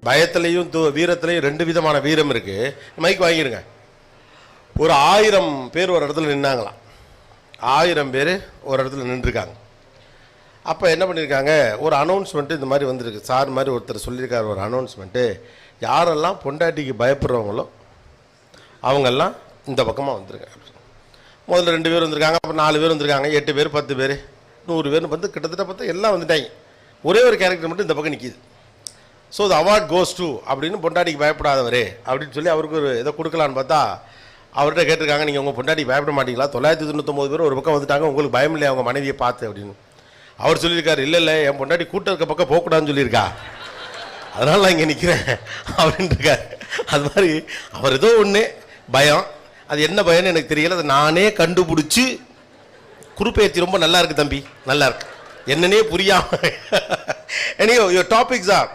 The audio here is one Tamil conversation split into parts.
பயத்திலையும் வீரத்திலையும் ரெண்டு விதமான வீரம் இருக்கு. மைக் வாங்கிருங்க. ஒரு 1000 பேர் ஒரு இடத்துல நின்னாங்களாம். 1000 பேர் ஒரு இடத்துல நின்றுருக்காங்க. அப்போ என்ன பண்ணியிருக்காங்க, ஒரு அனௌன்ஸ்மெண்ட்டு இந்த மாதிரி வந்திருக்கு. சார் மாதிரி ஒருத்தர் சொல்லியிருக்காரு ஒரு அனௌன்ஸ்மெண்ட்டு, யாரெல்லாம் பொண்டாட்டிக்கு பயப்படுறவங்களோ அவங்கெல்லாம் இந்த பக்கமாக வந்திருக்காங்க. முதல்ல 2 பேர் வந்திருக்காங்க, அப்புறம் 4 பேர் வந்திருக்காங்க, 8 பேர் 10 பேர் 100 பேர்னு வந்து கிட்டத்தட்ட பார்த்தா எல்லாம் வந்துட்டாங்க. ஒரே ஒரு கேரக்டர் மட்டும் இந்த பக்கம் நிற்கிது. So the award goes to அப்படின்னு பொண்டாட்டிக்கு பயப்படாதவரே அப்படின்னு சொல்லி அவருக்கு ஒரு இதை கொடுக்கலான்னு பார்த்தா அவர்கிட்ட கேட்டிருக்காங்க, நீங்கள் உங்கள் பொண்டாட்டிக்கு பயப்பட மாட்டீங்களா? 999 பேர் ஒரு பக்கம் வந்துட்டாங்க, உங்களுக்கு பயம் இல்லையா அவங்க மனைவியை பார்த்து அப்படின்னு. அவர் சொல்லியிருக்காரு, இல்லை என் பொண்டாட்டி கூட்டம் இருக்க பக்கம் போகக்கூடாதுன்னு சொல்லியிருக்கா, அதனால நான் இங்கே நிற்கிறேன் அப்படின்ட்டு இருக்காரு. அது மாதிரி அவர் ஏதோ ஒன்று பயம், அது என்ன பயம்னு எனக்கு தெரியல, அதை நானே கண்டுபிடிச்சி குறுப்பெயர்ச்சி ரொம்ப நல்லா இருக்குது தம்பி, நல்லா இருக்கு, என்னன்னே புரியாமல். எனியோ யுவர் டாபிக்ஸ் ஆர்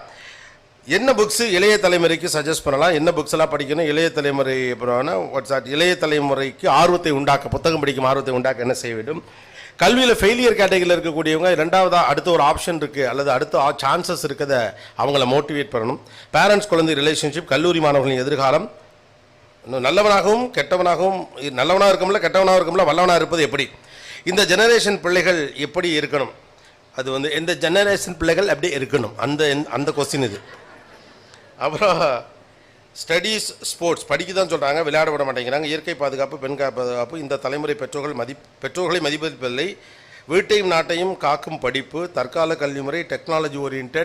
என்ன புக்ஸு இளைய தலைமுறைக்கு சஜஸ்ட் பண்ணலாம், என்ன புக்ஸ் எல்லாம் படிக்கணும், இளைய தலைமுறை இளைய தலைமுறைக்கு ஆர்வத்தை உண்டாக்க, புத்தகம் படிக்கும் ஆர்வத்தை உண்டாக்க என்ன செய்ய வேண்டும், கல்வியில் ஃபெயிலியர் கேட்டகரியில் இருக்கக்கூடியவங்க ரெண்டாவதாக அடுத்த ஒரு ஆப்ஷன் இருக்குது அல்லது அடுத்த சான்சஸ் இருக்கிறத அவங்கள மோட்டிவேட் பண்ணணும். பேரண்ட்ஸ் குழந்தை ரிலேஷன்ஷிப், கல்லூரி மாணவர்களின் எதிர்காலம், இன்னும் நல்லவனாகவும் கெட்டவனாகவும், நல்லவனாக இருக்கும்ல கெட்டவனாக இருக்கும்ல வல்லவனாக இருப்பது எப்படி, இந்த ஜெனரேஷன் பிள்ளைகள் எப்படி இருக்கணும், அது வந்து எந்த ஜெனரேஷன் பிள்ளைகள் எப்படி இருக்கணும், அந்த கொஸ்டின் இது. அப்புறம் ஸ்டடீஸ் ஸ்போர்ட்ஸ் படிக்க தான் சொல்கிறாங்க, விளையாட விட மாட்டேங்கிறாங்க. இயற்கை பாதுகாப்பு, பெண் பாதுகாப்பு, இந்த தலைமுறை பெற்றோர்களை மதிப்பதில்லை. வீட்டையும் நாட்டையும் காக்கும் படிப்பு, தற்கால கல்வி முறை, டெக்னாலஜி ஓரியன்ட்,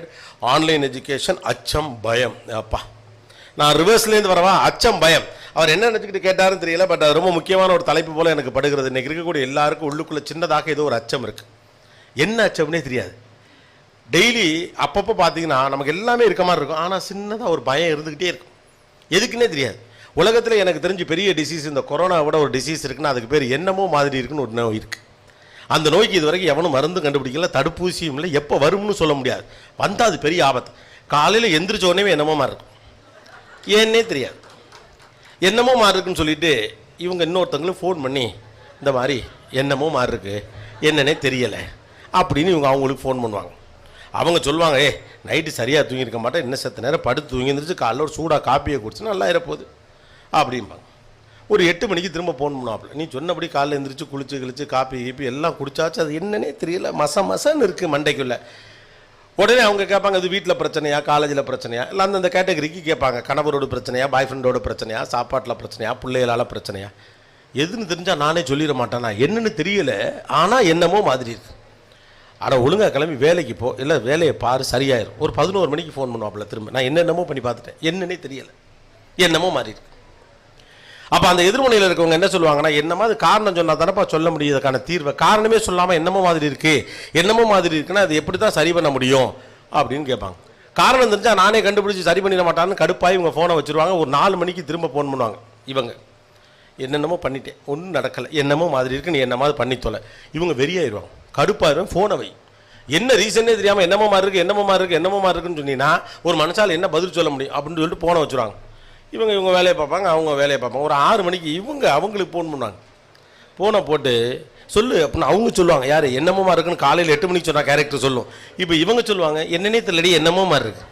ஆன்லைன் எஜுகேஷன், அச்சம் பயம். அப்பா நான் ரிவர்ஸ்லேருந்து வரவா, அச்சம் பயம். அவர் என்ன நினச்சிக்கிட்டு கேட்டாருன்னு தெரியல, பட் அது ரொம்ப முக்கியமான ஒரு தலைப்பு போல் எனக்கு படுகிறது. இன்றைக்கி இருக்கக்கூடிய எல்லாருக்கும் உள்ளுக்குள்ளே சின்னதாக ஏதோ ஒரு அச்சம் இருக்குது. என்ன அச்சம்னே தெரியாது. டெய்லி அப்பப்போ பார்த்தீங்கன்னா நமக்கு எல்லாமே இருக்க மாதிரி இருக்கும், ஆனால் சின்னதாக ஒரு பயம் இருந்துக்கிட்டே இருக்கும். எதுக்குன்னே தெரியாது. உலகத்தில் எனக்கு தெரிஞ்சு பெரிய டிசீஸ் இந்த கொரோனாவோட ஒரு டிசீஸ் இருக்குன்னா அதுக்கு பேர் என்னமோ மாதிரி இருக்குன்னு ஒரு நோய் இருக்குது. அந்த நோய்க்கு இது வரைக்கும் எவனும் மருந்து கண்டுபிடிக்கல, தடுப்பூசியும் இல்லை, எப்போ வரும்னு சொல்ல முடியாது. வந்தால் அது பெரிய ஆபத்து. காலையில் எந்திரிச்ச உடனே என்னமோ மாதிரி இருக்கும், ஏன்னே தெரியாது. என்னமோ மாதிரி இருக்குன்னு சொல்லிட்டு இவங்க இன்னொருத்தவங்களும் ஃபோன் பண்ணி இந்த மாதிரி என்னமோ மாதிரி இருக்குது, என்னன்னே தெரியலை அப்படின்னு இவங்க அவங்களுக்கு ஃபோன் பண்ணுவாங்க. அவங்க சொல்லுவாங்க, நைட்டு சரியாக தூங்கியிருக்க மாட்டேன், இன்னும் செத்த நேரம் படுத்து தூங்கி இருந்துச்சு, காலைல ஒரு சூடாக காப்பியை குடிச்சு நல்லா இருப்போகுது அப்படிம்பாங்க. ஒரு 8 மணிக்கு திரும்ப ஃபோன் பண்ணுவாப்புல, நீ சொன்னபடி காலைல எழுந்திரிச்சு குளிச்சு காப்பி கீப்பி எல்லாம் குடிச்சாச்சு, அது என்னன்னே தெரியல, மசன்னு இருக்குது மண்டைக்குள்ளே. உடனே அவங்க கேட்பாங்க, அது வீட்டில் பிரச்சனையா, காலேஜில் பிரச்சனையா, இல்லை அந்த கேட்டகரிக்கு கேட்பாங்க. கணவரோட பிரச்சனையா, பாய் ஃப்ரெண்டோட பிரச்சனையா, சாப்பாட்டில் பிரச்சனையா, பிள்ளைகளால் பிரச்சனையா, எதுன்னு தெரிஞ்சால் நானே சொல்லிட மாட்டேனா, என்னன்னு தெரியல, ஆனால் என்னமோ மாதிரி இருக்குது. ஆனால் ஒழுங்காக கிளம்பி வேலைக்கு போ, இல்லை வேலையை பாரு சரியாயிரும். ஒரு 11 மணிக்கு ஃபோன் பண்ணுவாப்புல திரும்ப, நான் என்னென்னமோ பண்ணி பார்த்துட்டேன், என்னன்னே தெரியலை, என்னமோ மாறி இருக்கு. அப்போ அந்த எதிர்மனையில் இருக்கவங்க என்ன சொல்லுவாங்கன்னா, என்னமோ அது காரணம் சொன்னால் தானப்பா சொல்ல முடியுதுக்கான தீர்வை, காரணமே சொல்லாமல் என்னமோ மாதிரி இருக்குது, என்னமோ மாதிரி இருக்குன்னா அது எப்படி தான் சரி பண்ண முடியும் அப்படின்னு கேட்பாங்க. காரணம் தெரிஞ்சால் நானே கண்டுபிடிச்சி சரி பண்ணிட மாட்டான்னு கடுப்பாக இவங்க ஃபோனை வச்சுருவாங்க. ஒரு 4 மணிக்கு திரும்ப ஃபோன் பண்ணுவாங்க. இவங்க என்னென்னமோ பண்ணிட்டேன், ஒன்றும் நடக்கலை, என்னமோ மாதிரி இருக்குது, நீ என்னமாவது பண்ணி தொலை. இவங்க வெறியாயிருவாங்க, கடுப்பாயிருவேன், ஃபோனை வை. என்ன ரீசனே தெரியாமல் என்னமோ மாதிரி இருக்குது, என்னமோ மாதிரி இருக்குது, என்னமோ மாதிரி இருக்குன்னு சொன்னீங்கன்னா ஒரு மனுஷால் என்ன பதில் சொல்ல முடியும் அப்படின்னு சொல்லிட்டு ஃபோனை வச்சுருவாங்க. இவங்க வேலையை பார்ப்பாங்க, அவங்க வேலையை பார்ப்பாங்க. ஒரு 6 மணிக்கு அவங்களுக்கு ஃபோன் பண்ணுவாங்க. ஃபோனை போட்டு சொல்லு அப்படின்னு அவங்க சொல்லுவாங்க. யார் என்னமோ மாதிரி இருக்குன்னு காலையில் 8 மணிக்கு சொன்னால் கேரக்டர் சொல்லும். இப்போ இவங்க சொல்லுவாங்க, என்னன்னே தெரியலடி என்னமோ மாதிரி இருக்குது.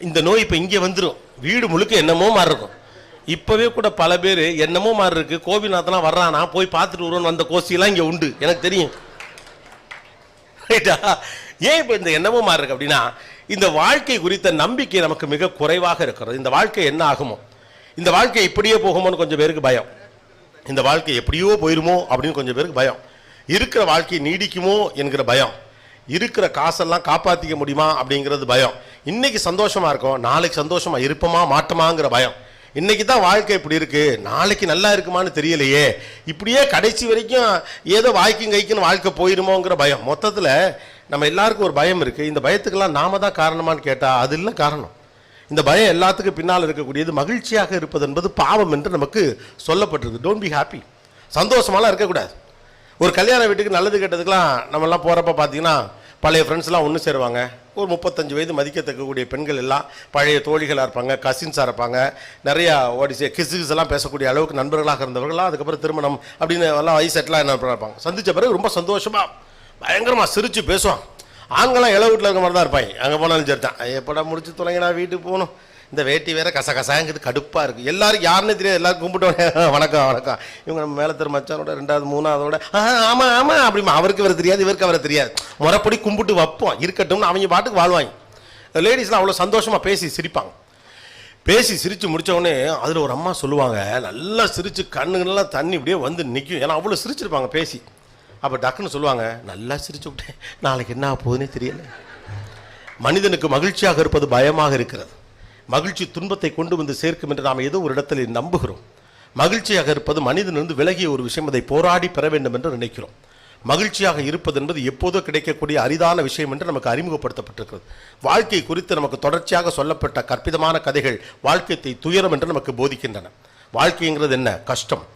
இந்த நோய் இப்போ இங்கே வந்துடும், வீடு முழுக்க என்னமோ மாதிரி இருக்கும். இப்போவே கூட பல பேர் என்னமோ மாதிரி இருக்குது, கோபிநாத்லாம் வர்றானா போய் பார்த்துட்டு வருவோன்னு வந்த கோஷ்டியெல்லாம் இங்கே உண்டு, எனக்கு தெரியும். ரைட்டா? ஏன் இப்போ இந்த என்னமோ மாதிரி இருக்கு அப்படின்னா, இந்த வாழ்க்கை குறித்த நம்பிக்கை நமக்கு மிக குறைவாக இருக்கிறது. இந்த வாழ்க்கை என்ன ஆகுமோ, இந்த வாழ்க்கை இப்படியே போகுமோன்னு கொஞ்சம் பேருக்கு பயம், இந்த வாழ்க்கை எப்படியோ போயிருமோ அப்படின்னு கொஞ்சம் பேருக்கு பயம், இருக்கிற வாழ்க்கை நீடிக்குமோ என்கிற பயம், இருக்கிற காசெல்லாம் காப்பாற்றிக்க முடியுமா அப்படிங்கிறது பயம், இன்னைக்கு சந்தோஷமா இருக்கும் நாளைக்கு சந்தோஷமா இருப்போமா மாட்டோமாங்கிற பயம், இன்னைக்கு தான் வாழ்க்கை இப்படி இருக்கு நாளைக்கு நல்லா இருக்குமான்னு தெரியலையே, இப்படியே கடைசி வரைக்கும் ஏதோ வாய்க்கும் கைக்குன்னு வாழ்க்கை போயிருமோங்கிற பயம். மொத்தத்தில் நம்ம எல்லாருக்கும் ஒரு பயம் இருக்குது. இந்த பயத்துக்கெல்லாம் நாம தான் காரணமானு கேட்டால் அது இல்லை காரணம். இந்த பயம் எல்லாத்துக்கும் பின்னால் இருக்கக்கூடியது மகிழ்ச்சியாக இருப்பது என்பது பாவம் என்று நமக்கு சொல்லப்பட்டிருக்கு. டோன்ட் பி ஹாப்பி, சந்தோஷமாலாம் இருக்கக்கூடாது. ஒரு கல்யாண வீட்டுக்கு நல்லது கெட்டதுக்கெலாம் நம்மெல்லாம் போகிறப்ப பார்த்தீங்கன்னா பழைய ஃப்ரெண்ட்ஸ்லாம் ஒன்று சேருவாங்க. ஒரு 35 வயது மதிக்கத்தக்கக்கூடிய பெண்கள் எல்லாம் பழைய தோழிகளாக இருப்பாங்க, கசின்ஸாக இருப்பாங்க, நிறையா கிஸ் எல்லாம் பேசக்கூடிய அளவுக்கு நண்பர்களாக இருந்தவர்களாம். அதுக்கப்புறம் திருமணம் அப்படின்னு எல்லாம் வயசெட்டெலாம் என்ன இருப்பாங்க. சந்தித்த பிறகு ரொம்ப சந்தோஷமாக பயங்கரமாக சிரித்து பேசுவான். ஆண்கள்லாம் இளவு வீட்டில் இருக்க மாதிரி தான் இருப்பாங்க. அங்கே போனாலும் சரி தான், எப்படா முடிச்சு தொலைங்க நான் வீட்டுக்கு போகணும், இந்த வேட்டி வேற கசகசாங்கிறது கடுப்பாக இருக்குது. எல்லாருக்கும் யாருன்னே தெரியாது, எல்லாரும் கும்பிட்டோன்னே வணக்கம் வணக்கம், இவங்க நம்ம மேலே தெரு மச்சானோட 2வது 3வதோட ஆமாம் ஆமாம் அப்படிமா, அவருக்கு வர தெரியாது இவருக்கு வர தெரியாது, முறைப்படி கும்பிட்டு வைப்போம் இருக்கட்டும்னு அவங்க பாட்டுக்கு வாழ்வாங்க. லேடிஸ்லாம் அவ்வளோ சந்தோஷமாக பேசி சிரிப்பாங்க. பேசி சிரித்து முடித்தவொடனே அதில் ஒரு அம்மா சொல்லுவாங்க, நல்லா சிரித்து கண்ணுங்கள்லாம் தண்ணி இப்படியே வந்து நிற்கும், ஏன்னா அவ்வளோ சிரிச்சிருப்பாங்க பேசி. அப்போ டக்குன்னு சொல்லுவாங்க, நல்லா சிரிச்சு விட்டேன், நாளைக்கு என்ன போகுதுன்னே தெரியல. மனிதனுக்கு மகிழ்ச்சியாக இருப்பது பயமாக இருக்கிறது. மகிழ்ச்சி துன்பத்தை கொண்டு வந்து சேர்க்கும் என்று நாம் ஏதோ ஒரு இடத்துல நம்புகிறோம். மகிழ்ச்சியாக இருப்பது மனிதனிலிருந்து விலகிய ஒரு விஷயம், அதை போராடி பெற வேண்டும் என்று நினைக்கிறோம். மகிழ்ச்சியாக இருப்பது என்பது எப்போதோ கிடைக்கக்கூடிய அரிதான விஷயம் என்று நமக்கு அறிமுகப்படுத்தப்பட்டிருக்கிறது. வாழ்க்கை குறித்து நமக்கு தொடர்ச்சியாக சொல்லப்பட்ட கற்பிதமான கதைகள் வாழ்க்கையை துயரம் என்று நமக்கு போதிக்கின்றன. வாழ்க்கைங்கிறது என்ன? கஷ்டம்,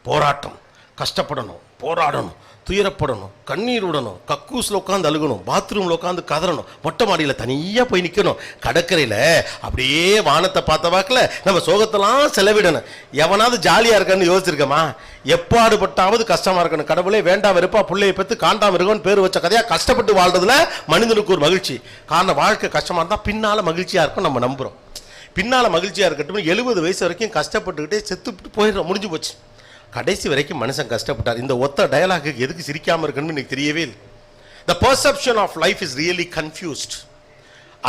போராட்டம், கஷ்டப்படணும், போராடணும், துயரப்படணும், கண்ணீர் விடணும், கக்கூஸில் உட்காந்து அழுகணும், பாத்ரூமில் உட்காந்து கதறணும், மொட்டை மாடியில் தனியாக போய் நிற்கணும், கடற்கரையில் அப்படியே வானத்தை பார்த்த வாக்கில் நம்ம சோகத்தெல்லாம் செலவிடணும். எவனாவது ஜாலியாக இருக்கான்னு யோசிச்சிருக்கமா? எப்பாடுபட்டாவது கஷ்டமாக இருக்கணும். கடவுளே வேண்டாம் வெறுப்பா பிள்ளையை பற்றி காண்டாம இருக்கணும்னு பேர் வச்ச கதையாக கஷ்டப்பட்டு வாழ்றதுல மனிதனுக்கு ஒரு மகிழ்ச்சி. காரணம் வாழ்க்கை கஷ்டமாக இருந்தால் பின்னால் மகிழ்ச்சியாக இருக்கும் நம்ம நம்புகிறோம். பின்னால் மகிழ்ச்சியாக இருக்கட்டும். 70 வயசு வரைக்கும் கஷ்டப்பட்டுக்கிட்டே செத்துட்டு போயிடுறோம், முடிஞ்சு போச்சு. கடைசி வரைக்கும் மனுஷன் கஷ்டப்பட்டார். இந்த ஒத்த டயலாக்கு எதுக்கு சிரிக்காமல் இருக்குன்னு எனக்கு தெரியவே இல்லை. The perception of life is really confused.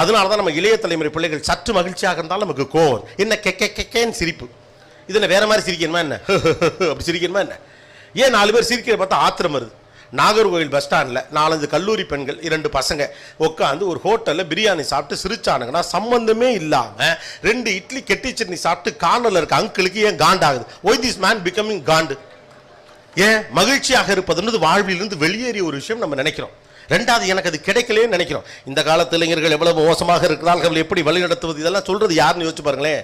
அதனால தான் நம்ம இளைய தலைமுறை பிள்ளைகள் சற்று மகிழ்ச்சியாக இருந்தாலும் நமக்கு கோவம், என்ன கெக்கேன்னு சிரிப்பு. இதில் வேற மாதிரி சிரிக்கணுமா என்ன? அப்படி சிரிக்கணுமா என்ன? ஏன் 4 பேர் சிரிக்கிற பார்த்தா ஆத்திரம் வருது. நாகர்கோவில் பஸ் ஸ்டாண்டில் 4-5 கல்லூரி பெண்கள் 2 பசங்க உட்காந்து ஒரு ஹோட்டலில் பிரியாணி சாப்பிட்டு சிரிச்சானுங்கன்னா சம்பந்தமே இல்லாமல் 2 இட்லி கெட்டி சட்னி சாப்பிட்டு கார்னரில் இருக்க அங்கிளுக்கு ஏன் காண்டாகுது? ஒய் திஸ் மேன் பிகமிங் காண்டு? ஏன்? மகிழ்ச்சியாக இருப்பதுன்றது வாழ்விலிருந்து வெளியேறிய ஒரு விஷயம் நம்ம நினைக்கிறோம். 2வது, எனக்கு அது கிடைக்கலேன்னு நினைக்கிறோம். இந்த காலத்து இளைஞர்கள் எவ்வளவு மோசமாக இருக்கிறார்கள், எப்படி வழி நடத்துவது, இதெல்லாம் சொல்றது யாருன்னு யோசிச்சு பாருங்களேன்.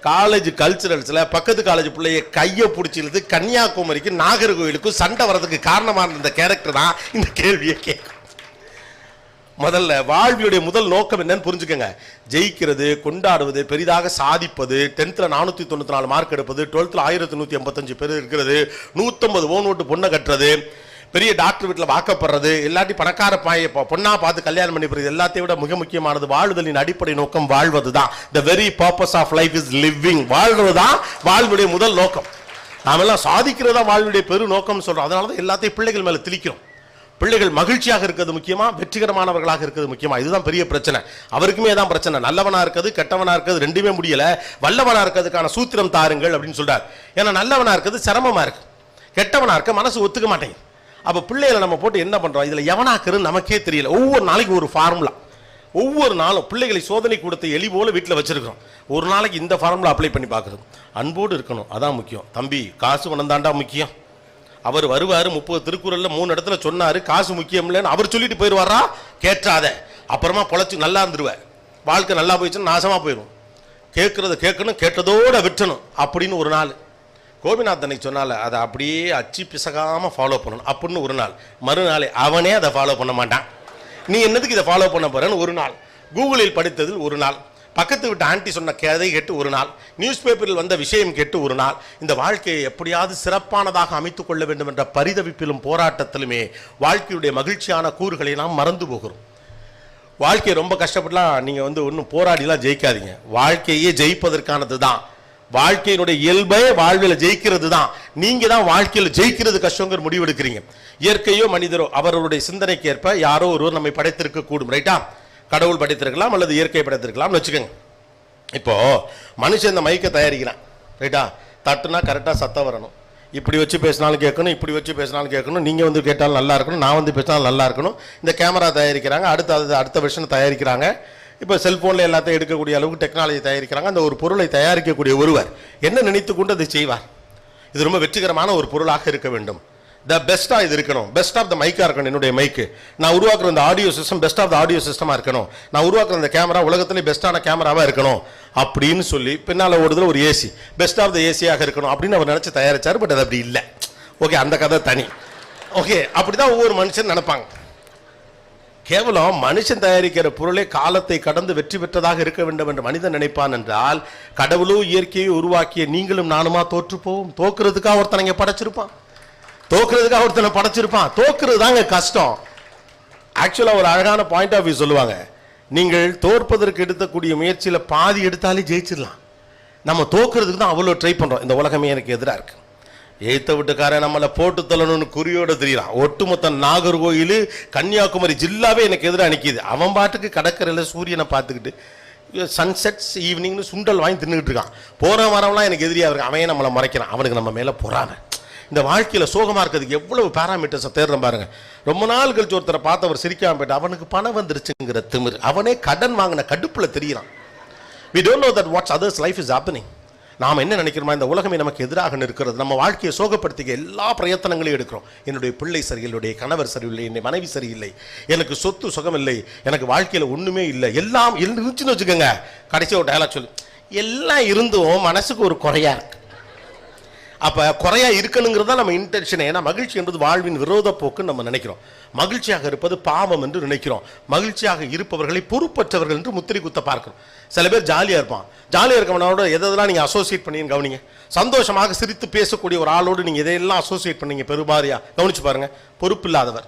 காலேஜ் கல்ச்சுரல்ஸில் பக்கத்து காலேஜ் பிள்ளைய கையை பிடிச்சிருது கன்னியாகுமரிக்கு நாகர்கோவிலுக்கும் சண்டை வர்றதுக்கு காரணமான இந்த கேரக்டர் தான் இந்த கேள்வியை கேட்கும். முதல்ல வாழ்வியுடைய முதல் நோக்கம் என்னன்னு புரிஞ்சுக்கங்க. ஜெயிக்கிறது, கொண்டாடுவது, பெரிதாக சாதிப்பது, 10th 494 மார்க் எடுப்பது, 12th 1185 பேர் இருக்கிறது, 150 ஓன் ஓட்டு பொண்ணை கட்டுறது, பெரிய டாக்டர் வீட்டில் வாக்கப்படுறது, எல்லாத்தையும் பணக்கார பொண்ணா பார்த்து கல்யாணம் பண்ணி போகிறது, எல்லாத்தையும் விட மிக முக்கியமானது வாழ்வதின் அடிப்படை நோக்கம் வாழ்வது தான். The very purpose of life is living. வாழ்வது தான் வாழ்வுடைய முதல் நோக்கம். நாமெல்லாம் சாதிக்கிறதா வாழ்வுடைய பெரு நோக்கம் சொல்றோம். அதனால தான் எல்லாத்தையும் பிள்ளைகள் மேலே திணிக்கிறோம். பிள்ளைகள் மகிழ்ச்சியாக இருக்கிறது முக்கியமா, வெற்றிகரமானவர்களாக இருக்கிறது முக்கியமா? இதுதான் பெரிய பிரச்சனை. அவருக்குமே தான் பிரச்சனை. நல்லவனா இருக்கிறது கெட்டவனா இருக்கிறது ரெண்டுமே முடியல. வல்லவனா இருக்கிறதுக்கான சூத்திரம் தாருங்கள் அப்படின்னு சொல்றாரு. ஏன்னா நல்லவனா இருக்கிறது சிரமமா இருக்கு, கெட்டவனா இருக்க மனசு ஒத்துக்க மாட்டேங்குது. அப்போ பிள்ளைகளை நம்ம போட்டு என்ன பண்ணுறோம்? இதில் எவனாக்குறது நமக்கே தெரியல. ஒவ்வொரு நாளைக்கு ஒரு ஃபார்முலா, ஒவ்வொரு நாளும் பிள்ளைகளை சோதனை கொடுத்த எலி போல வீட்டில் வச்சிருக்கிறோம். ஒரு நாளைக்கு இந்த ஃபார்முலா அப்ளை பண்ணி பார்க்குறது. அன்போடு இருக்கணும், அதான் முக்கியம். தம்பி காசு பணம் தாண்டா முக்கியம். அவர் வருவார், 30 திருக்குறளில் 3 இடத்துல சொன்னார் காசு முக்கியம் இல்லைன்னு அவர் சொல்லிட்டு போயிடுவாரா? கேட்டாத, அப்புறமா பொழைச்சி நல்லா இருந்துருவார். வாழ்க்கை நல்லா போயிடுச்சுன்னு நாசமாக போயிடும். கேட்குறத கேட்கணும், கேட்டதோட விட்டணும் அப்படின்னு ஒரு நாள். கோபிநாத் சொன்னால அதை அப்படியே அச்சு பிசகாமல் ஃபாலோ பண்ணணும் அப்படின்னு ஒரு நாள். மறுநாளே அவனே அதை ஃபாலோ பண்ண மாட்டான். நீ என்னதுக்கு இதை ஃபாலோ பண்ண போறேன்னு ஒரு நாள். கூகுளில் படித்ததில் ஒரு நாள், பக்கத்து விட்டு ஆண்டி சொன்ன கதை கேட்டு ஒரு நாள், நியூஸ் பேப்பரில் வந்த விஷயம் கேட்டு ஒரு நாள். இந்த வாழ்க்கையை எப்படியாவது சிறப்பானதாக அமைத்துக் கொள்ள வேண்டும் என்ற பரிதவிப்பிலும் போராட்டத்திலுமே வாழ்க்கையுடைய மகிழ்ச்சியான கூறுகளை நாம் மறந்து போகிறோம். வாழ்க்கையை ரொம்ப கஷ்டப்படலாம் நீங்கள் ஒன்றும் போராடிலாம் ஜெயிக்காதீங்க. வாழ்க்கையே ஜெயிப்பதற்கானது தான். வாழ்க்கையினுடைய இயல்பே வாழ்வில் ஜெயிக்கிறது தான். நீங்க தான் வாழ்க்கையில் ஜெயிக்கிறது கஷ்டங்கிற முடிவு எடுக்கிறீங்க. இயற்கையோ மனிதரோ அவர்களுடைய சிந்தனைக்கு ஏற்ப யாரோ ஒருவர் நம்மை படைத்திருக்க கூடும். ரைட்டா? கடவுள் படைத்திருக்கலாம் அல்லது இயற்கை படைத்திருக்கலாம் வச்சுக்கோங்க. இப்போ மனுஷன் இந்த மைக்கை தயாரிக்கிறான். ரைட்டா? தட்டுனா கரெக்டாக சத்தம் வரணும். இப்படி வச்சு பேசினாலும் கேட்கணும், இப்படி வச்சு பேசினாலும் கேட்கணும், நீங்கள் கேட்டாலும் நல்லா இருக்கணும், நான் பேசினாலும் நல்லா இருக்கணும். இந்த கேமரா தயாரிக்கிறாங்க, அடுத்த வெர்ஷன் தயாரிக்கிறாங்க. இப்போ செல்ஃபோனில் எல்லாத்தையும் எடுக்கக்கூடிய அளவுக்கு டெக்னாலஜி தயாரிக்கிறாங்க. அந்த ஒரு பொருளை தயாரிக்கக்கூடிய ஒருவர் என்ன நினைத்து கொண்டு அதை செய்வார்? இது ரொம்ப வெற்றிகரமான ஒரு பொருளாக இருக்க வேண்டும். த பெஸ்ட்டாக இது இருக்கணும், பெஸ்ட் ஆஃப் த மைக்காக இருக்கணும். என்னுடைய மைக்கு நான் உருவாக்குற இந்த audio system best of the audio சிஸ்டமாக இருக்கணும். நான் உருவாக்குற இந்த கேமரா உலகத்திலே பெஸ்ட்டான கேமராவாக இருக்கணும் அப்படின்னு சொல்லி பின்னால் ஓடுதல் ஒரு ஏசி பெஸ்ட் ஆஃப் த ஏசியாக இருக்கணும் அப்படின்னு அவர் நினச்சி தயாரித்தார். பட் அது அப்படி இல்லை. ஓகே, அந்த கதை தனி. ஓகே, அப்படி தான் ஒவ்வொரு மனுஷன் நினைப்பாங்க. கேவலம் மனுஷன் தயாரிக்கிற பொருளே காலத்தை கடந்து வெற்றி பெற்றதாக இருக்க வேண்டும் என்று மனிதன் நினைப்பான் என்றால் கடவுளோ இயற்கையை உருவாக்கிய நீங்களும் நானுமா தோற்று போவோம். தோக்குறதுக்காக ஒருத்தனை படைச்சிருப்பான், தோக்குறதுக்காக ஒருத்தனை படைச்சிருப்பான். தோக்குறது தாங்க கஷ்டம். ஆக்சுவலாக ஒரு அழகான பாயிண்ட் ஆஃப் வியூ சொல்லுவாங்க, நீங்கள் தோற்பதற்கு எடுக்கக்கூடிய முயற்சியில் பாதி எடுத்தாலே ஜெயிச்சிடலாம். நம்ம தோக்குறதுக்கு தான் அவ்வளோ ட்ரை பண்ணுறோம். இந்த உலகமே எனக்கு எதிராக இருக்குது, எய்த்த விட்டுக்காரன் நம்மளை போட்டு தள்ளணும்னு குறியோடு தெரியலாம். ஒட்டுமொத்த நாகர்கோயில் கன்னியாகுமரி ஜில்லாவே எனக்கு எதிராக நிற்கிது. அவன் பாட்டுக்கு கடற்கரையில் சூரியனை பார்த்துக்கிட்டு சன்செட்ஸ் ஈவினிங்னு சுண்டல் வாங்கி தின்னுக்கிட்டு இருக்கான். போகிற வரவெல்லாம் எனக்கு எதிரியாக இருக்கு. அவன் நம்மளை மறைக்கிறான். அவனுக்கு நம்ம மேலே பொறாமை. இந்த வாழ்க்கையில் சோகமாக இருக்கிறதுக்கு எவ்வளவு பேராமீட்டர்ஸை தேடுறோம் பாருங்க. ரொம்ப நாள் கழிச்சு ஒருத்தரை பார்த்து அவர் சிரிக்காம போயிட்டு அவனுக்கு பணம் வந்துருச்சுங்கிற திமிர், அவனே கடன் வாங்கின கடுப்பில் தெரியறான். We don't know that what others life is happening. நாம் என்ன நினைக்கிறோமா, இந்த உலகமே நமக்கு எதிராக நிற்கிறது, நம்ம வாழ்க்கையை சோகப்படுத்திக்க எல்லா பிரயத்தனங்களையும் எடுக்கிறோம். என்னுடைய பிள்ளை சரியில்லை, என்னுடைய கணவர் சரியில்லை, என்னுடைய மனைவி சரியில்லை, எனக்கு சொத்து சுகம் இல்லை, எனக்கு வாழ்க்கையில் ஒன்றுமே இல்லை, எல்லாம் இருந்துச்சுன்னு வச்சுக்கோங்க. கடைசியாக ஒரு டயலாக் சொல்லு, எல்லாம் இருந்தும் மனசுக்கு ஒரு குறையா இருக்கு. அப்போ குறையா இருக்கணுங்கிறது தான் நம்ம இன்டென்ஷன். ஏன்னா மகிழ்ச்சி என்பது வாழ்வின் விரோத போக்குன்னு நம்ம நினைக்கிறோம். மகிழ்ச்சியாக இருப்பது பாவம் என்று நினைக்கிறோம். மகிழ்ச்சியாக இருப்பவர்களை பொறுப்பற்றவர்கள் என்று முத்திரை குத்த பார்க்கிறோம். சில பேர் ஜாலியாக இருப்பான். ஜாலியாக இருக்கவனோட எதெல்லாம் நீங்கள் அசோசியேட் பண்ணீங்கன்னு கவனிங்க. சந்தோஷமாக சிரித்து பேசக்கூடிய ஒரு ஆளோடு நீங்கள் எதையெல்லாம் அசோசியேட் பண்ணீங்க பெருமாறியா கவனிச்சு பாருங்க. பொறுப்பு இல்லாதவர்,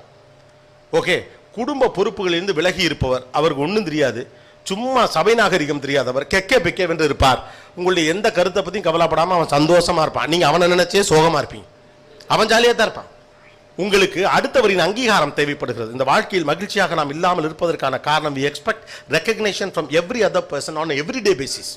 ஓகே, குடும்ப பொறுப்புகளிலிருந்து விலகி இருப்பவர், அவருக்கு ஒன்றும் தெரியாது, சும்மா சபை நாகரிகம் தெரியாதவர், கெக்கே பெக்கே வென்று இருப்பார். உங்களுடைய எந்த கருத்தை பற்றியும் கவலைப்படாமல் அவன் சந்தோஷமா இருப்பான். நீங்கள் அவனை நினைச்சே சோகமாக இருப்பீங்க. அவன் ஜாலியாக தான் இருப்பான். உங்களுக்கு அடுத்தவரின் அங்கீகாரம் தேவைப்படுகிறது. இந்த வாழ்க்கையில் மகிழ்ச்சியாக நாம் இல்லாமல் இருப்பதற்கான காரணம், we expect recognition from every other person on everyday basis.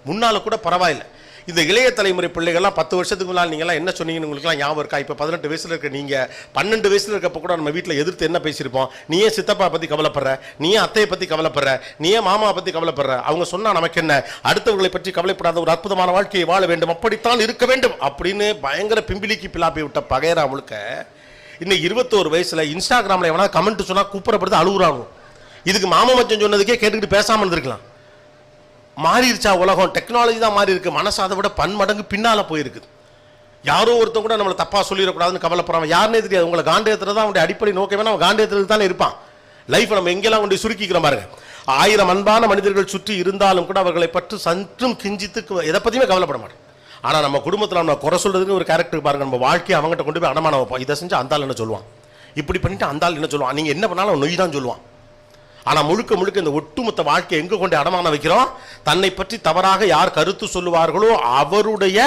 முன்னால கூட பரவாயில்லை. இந்த இளைய தலைமுறை பிள்ளைகள்லாம் 10 வருஷத்துக்கு முன்னால் நீங்கள்லாம் என்ன சொன்னீங்கன்னு உங்களுக்குலாம் ஞாபகம் இருக்கா? இப்போ 18 வயசில் இருக்க நீங்கள் 12 வயசில் இருக்கப்போ கூட நம்ம வீட்டில் எதிர்த்து என்ன பேசியிருப்போம்? நீ ஏன் சித்தப்பா பற்றி கவலைப்படுற, நீ ஏன் அத்தையை பற்றி கவலைப்படுற, நீ ஏன் மாமாவை பற்றி கவலைப்படுற, அவங்க சொன்னால் நமக்கு என்ன, அடுத்தவர்களை பற்றி கவலைப்படாத ஒரு அற்புதமான வாழ்க்கையை வாழ வேண்டும், அப்படித்தான் இருக்க வேண்டும் அப்படின்னு பயங்கர பிம்பிலிக்கு பிலாப்பி விட்ட பகையரா முழுக்க இன்னும் 21 வயசுல இன்ஸ்டாகிராமில் எவனா கமெண்ட் சொன்னால் கூப்பிடப்படுறது அழுகுறாங்க. இதுக்கு மாமா மச்சன் சொன்னதுக்கே கேட்டுக்கிட்டு பேசாமல் இருந்திருக்கலாம். மாறிடுச்சா உலகம், டெக்னாலஜி தான் மாறி இருக்கு. மனசு அதை விட பன்மடங்கு பின்னால போயிருக்குது. யாரோ ஒருத்தன் கூட நம்மளை தப்பா சொல்லிடக்கூடாதுன்னு கவலைப்படுறான். யாருன்னே தெரியாது. உங்களை காண்டேத்துறது தான் அவனுடைய அடிப்படை நோக்கமே. அவன் காண்டேத்துறது தானே இருப்பான். லைஃப் நம்ம எங்கெல்லாம் கொண்டு சுருக்கிக்கிறோம் பாருங்க. 1000 அன்பான மனிதர்கள் சுற்றி இருந்தாலும் கூட அவர்களை பற்றி சற்றும் கிஞ்சித்து எதை பத்தியுமே கவலைப்பட மாட்டோம். ஆனா நம்ம குடும்பத்தில் நம்ம குறை சொல்றதுக்கு ஒரு கேரக்டர் பாருங்க. நம்ம வாழ்க்கையை அவங்ககிட்ட கொண்டு போய் அடமான வைப்போம். இதை செஞ்சு அந்தாள் என்ன சொல்லுவான், இப்படி பண்ணிட்டு அந்தாள் என்ன சொல்லுவான், நீங்க என்ன பண்ணாலும் நொய் தான் சொல்லுவான். ஆனா முழுக்க முழுக்க இந்த ஒட்டுமொத்த வாழ்க்கையை எங்க கொண்டு அடமான வைக்கிறோம்? தன்னை பற்றி தவறாக யார் கருத்து சொல்லுவார்களோ அவருடைய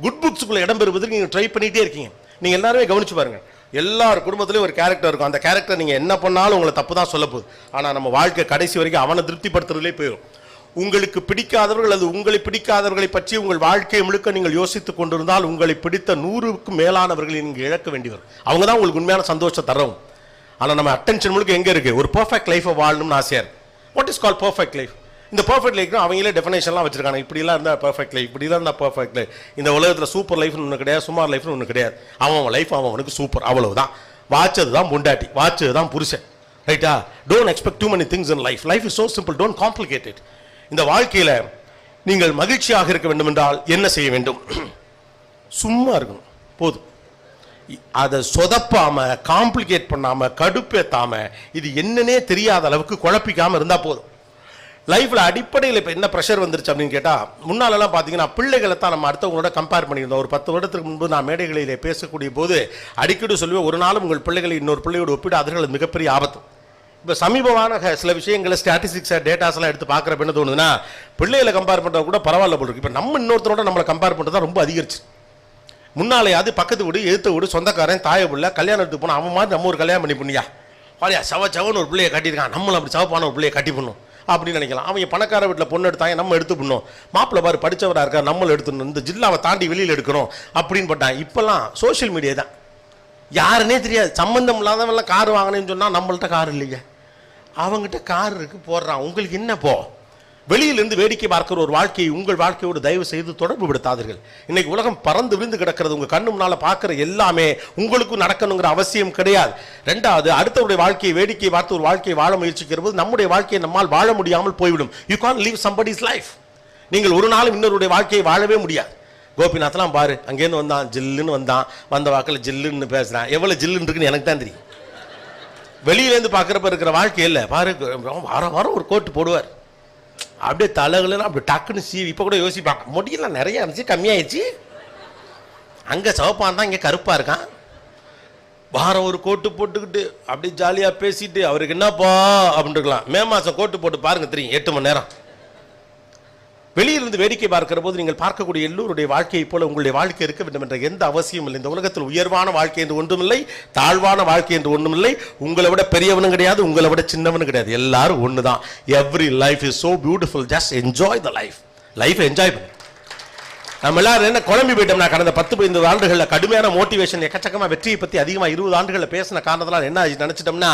குட் புக்ஸுக்குள்ள இடம் பெறுவதற்கு நீங்க ட்ரை பண்ணிட்டே இருக்கீங்க. நீங்க எல்லாருமே கவனிச்சு பாருங்க. எல்லார் குடும்பத்திலையும் ஒரு கேரக்டர் இருக்கும். அந்த கேரக்டர் நீங்க என்ன பண்ணாலும் உங்களை தப்பு தான் சொல்ல போகுது. ஆனா நம்ம வாழ்க்கை கடைசி வரைக்கும் அவனை திருப்திப்படுத்துறதுலே போயிடும். உங்களுக்கு பிடிக்காதவர்கள் அல்லது உங்களை பிடிக்காதவர்களை பற்றி உங்கள் வாழ்க்கையை முழுக்க நீங்கள் யோசித்துக் கொண்டிருந்தால் உங்களை பிடித்த 100க்கும் மேலானவர்களை நீங்கள் இழக்க வேண்டி வரும். அவங்க தான் உங்களுக்கு உண்மையான சந்தோஷம் தரும். ஆனால் நம்ம அட்டென்ஷன் முழுக்க எங்கே இருக்குது? ஒரு பர்ஃபெக்ட் லைஃபை வாழணும்னு ஆசையாக இருக்குது. What is call perfect life? இந்த பர்ஃபெக்ட் லைஃப்னு அவங்களே டெஃபினேஷன்லாம் வச்சிருக்காங்க. இப்படிலாம் இருந்தால் பர்ஃபெக்ட் லைஃப், இப்படிலாம் இருந்தால் பர்ஃபெக்ட் லைஃப். இந்த உலகத்தில் சூப்பர் லைஃப்னு ஒன்று கிடையாது, சுமார் லைஃப்னு ஒன்று கிடையாது. அவன் லைஃப் அவனுக்கு சூப்பர், அவ்வளவுதான். வாச்சது தான் பொண்டாட்டி, வாச்சது தான் புருஷன், ரைட்டா? Don't expect too many things in life. Life is so simple, don't complicate it. இந்த வாழ்க்கையில் நீங்கள் மகிழ்ச்சியாக இருக்க வேண்டும் என்றால் என்ன செய்ய வேண்டும்? சும்மா இருக்கணும் போதும். அதை சொதப்பாம, காம்ப்ளிகேட் பண்ணாம, கடுப்பேத்தாம, இது என்னன்னே தெரியாத அளவுக்கு குழப்பிக்காம இருந்தா போதும். லைஃப்ல அடிப்படையில் இப்போ என்ன ப்ரெஷர் வந்துருச்சு அப்படின்னு கேட்டால், முன்னாலெல்லாம் பார்த்தீங்கன்னா பிள்ளைகளை தான் நம்ம அடுத்தவங்களோட கம்பேர் பண்ணியிருந்தோம். ஒரு 10 வருடத்துக்கு முன்பு நான் மேடைகளிலே பேசக்கூடிய போது அடிக்கடி சொல்லுவேன், ஒரு நாளும் உங்கள் பிள்ளைகளை இன்னொரு பிள்ளையோடு ஒப்பிட்டு அதற்கு மிகப்பெரிய ஆபத்து. இப்போ சமீபமான சில விஷயங்களை ஸ்டாட்டிஸ்டிக்ஸை டேட்டாஸ்லாம் எடுத்து பார்க்குறப்ப என்ன தோணுதுன்னா, பிள்ளைகளை கம்பேர் பண்ணுறது கூட பரவாயில்ல போல் இருக்கு. இப்போ நம்ம இன்னொருத்தரோட நம்மளை கம்பேர் பண்ணுறது தான் ரொம்ப அதிகரிச்சு. முன்னாலேயாவது பக்கத்து வீடு, எழுத்த வீடு, சொந்தக்காரன், தாய பிள்ளை கல்யாணத்துக்கு போனால் அவன் மாதிரி நம்ம ஒரு கல்யாணம் பண்ணி பண்ணியா, வாரியா சவன்னு ஒரு பிள்ளையை கட்டியிருக்கான், நம்மளும் அப்படி சவப்பான ஒரு பிள்ளையை கட்டி பண்ணும் அப்படின்னு நினைக்கலாம். அவங்க பணக்கார வீட்டில் பொண்ணு எடுத்தாங்க, நம்ம எடுத்து பண்ணோம். மாப்பிள்ளை பாரு படித்தவராக இருக்கா, நம்மளும் எடுத்துடணும், இந்த ஜில்லாவை தாண்டி வெளியில் எடுக்கணும் அப்படின்னு பட்டான். இப்போல்லாம் சோஷியல் மீடியா தான், யாருன்னே தெரியாது. சம்மந்தம் இல்லாதவெல்லாம் கார் வாங்கினேன்னு சொன்னால் நம்மள்ட்ட கார் இல்லைங்க, அவங்ககிட்ட கார் இருக்கு போடுறான். உங்களுக்கு என்ன போ? வெளியிலிருந்து வேடிக்கை பார்க்கிற ஒரு வாழ்க்கையை உங்கள் வாழ்க்கையோடு தயவு செய்து தொடர்பு படுத்தாதீர்கள். இன்னைக்கு உலகம் பறந்து விழுந்து கிடக்கிறது. உங்கள் கண்ணு முன்னால் பார்க்குற எல்லாமே உங்களுக்கு நடக்கணுங்கிற அவசியம் கிடையாது. ரெண்டாவது, அடுத்தவருடைய வாழ்க்கையை வேடிக்கை பார்த்து ஒரு வாழ்க்கையை வாழ முயற்சிக்கிற போது நம்முடைய வாழ்க்கையை நம்மால் வாழ முடியாமல் போய்விடும். You can't leave somebody's life. நீங்கள் ஒரு நாளும் இன்னொருடைய வாழ்க்கையை வாழவே முடியாது. கோபிநாத்லாம் பாரு, அங்கேருந்து வந்தான், ஜில்லுன்னு வந்தான், வந்த வாக்கில் ஜில்லுன்னு பேசுகிறான். எவ்வளோ ஜில்லுன்னு இருக்குன்னு எனக்கு தான் தெரியும். வெளியிலேருந்து பார்க்குறப்ப இருக்கிற வாழ்க்கை இல்லை பாரு. வர ஒரு கோட்டு போடுவார், அப்படியே தலைகளெல்லாம் அப்படி டக்குன்னு சீவி. இப்போ கூட யோசிப்பாங்க, முடியெல்லாம் நிறையா இருந்துச்சு, கம்மியாயிடுச்சு, அங்கே சிவப்பான் தான் இங்கே கருப்பாக இருக்கான். வாரம் ஒரு கோட்டு போட்டுக்கிட்டு அப்படி ஜாலியாக பேசிட்டு அவருக்கு என்னப்பா அப்படின்னு இருக்கலாம். மே மாதம் கோட்டு போட்டு பாருங்க தெரியும் 8 மணி நேரம். வெளியிலிருந்து வேடிக்கை பார்க்கிற போது நீங்கள் பார்க்கக்கூடிய எல்லோருடைய வாழ்க்கையை போல உங்களுடைய வாழ்க்கை இருக்க வேண்டும் என்ற எந்த அவசியம் இல்லை. இந்த உலகத்தில் உயர்வான வாழ்க்கை என்று ஒன்றுமில்லை, தாழ்வான வாழ்க்கை என்று ஒன்றுமில்லை. உங்களை விட பெரியவனும் கிடையாது, உங்களை விட சின்னவனும் கிடையாது. எல்லாரும் ஒன்று தான். Every life is so beautiful. Just enjoy the life. லைஃபை என்ஜாய் பண்ணு. நம்ம எல்லாரும் என்ன குழம்பி போயிட்டோம்னா, கடந்த 10-15 ஆண்டுகளில் கடுமையான மோட்டிவேஷன் எக்கச்சக்கமாக வெற்றியை பற்றி அதிகமாக 20 ஆண்டுகளில் பேசின காரணத்தினால் என்ன நினைச்சிட்டோம்னா,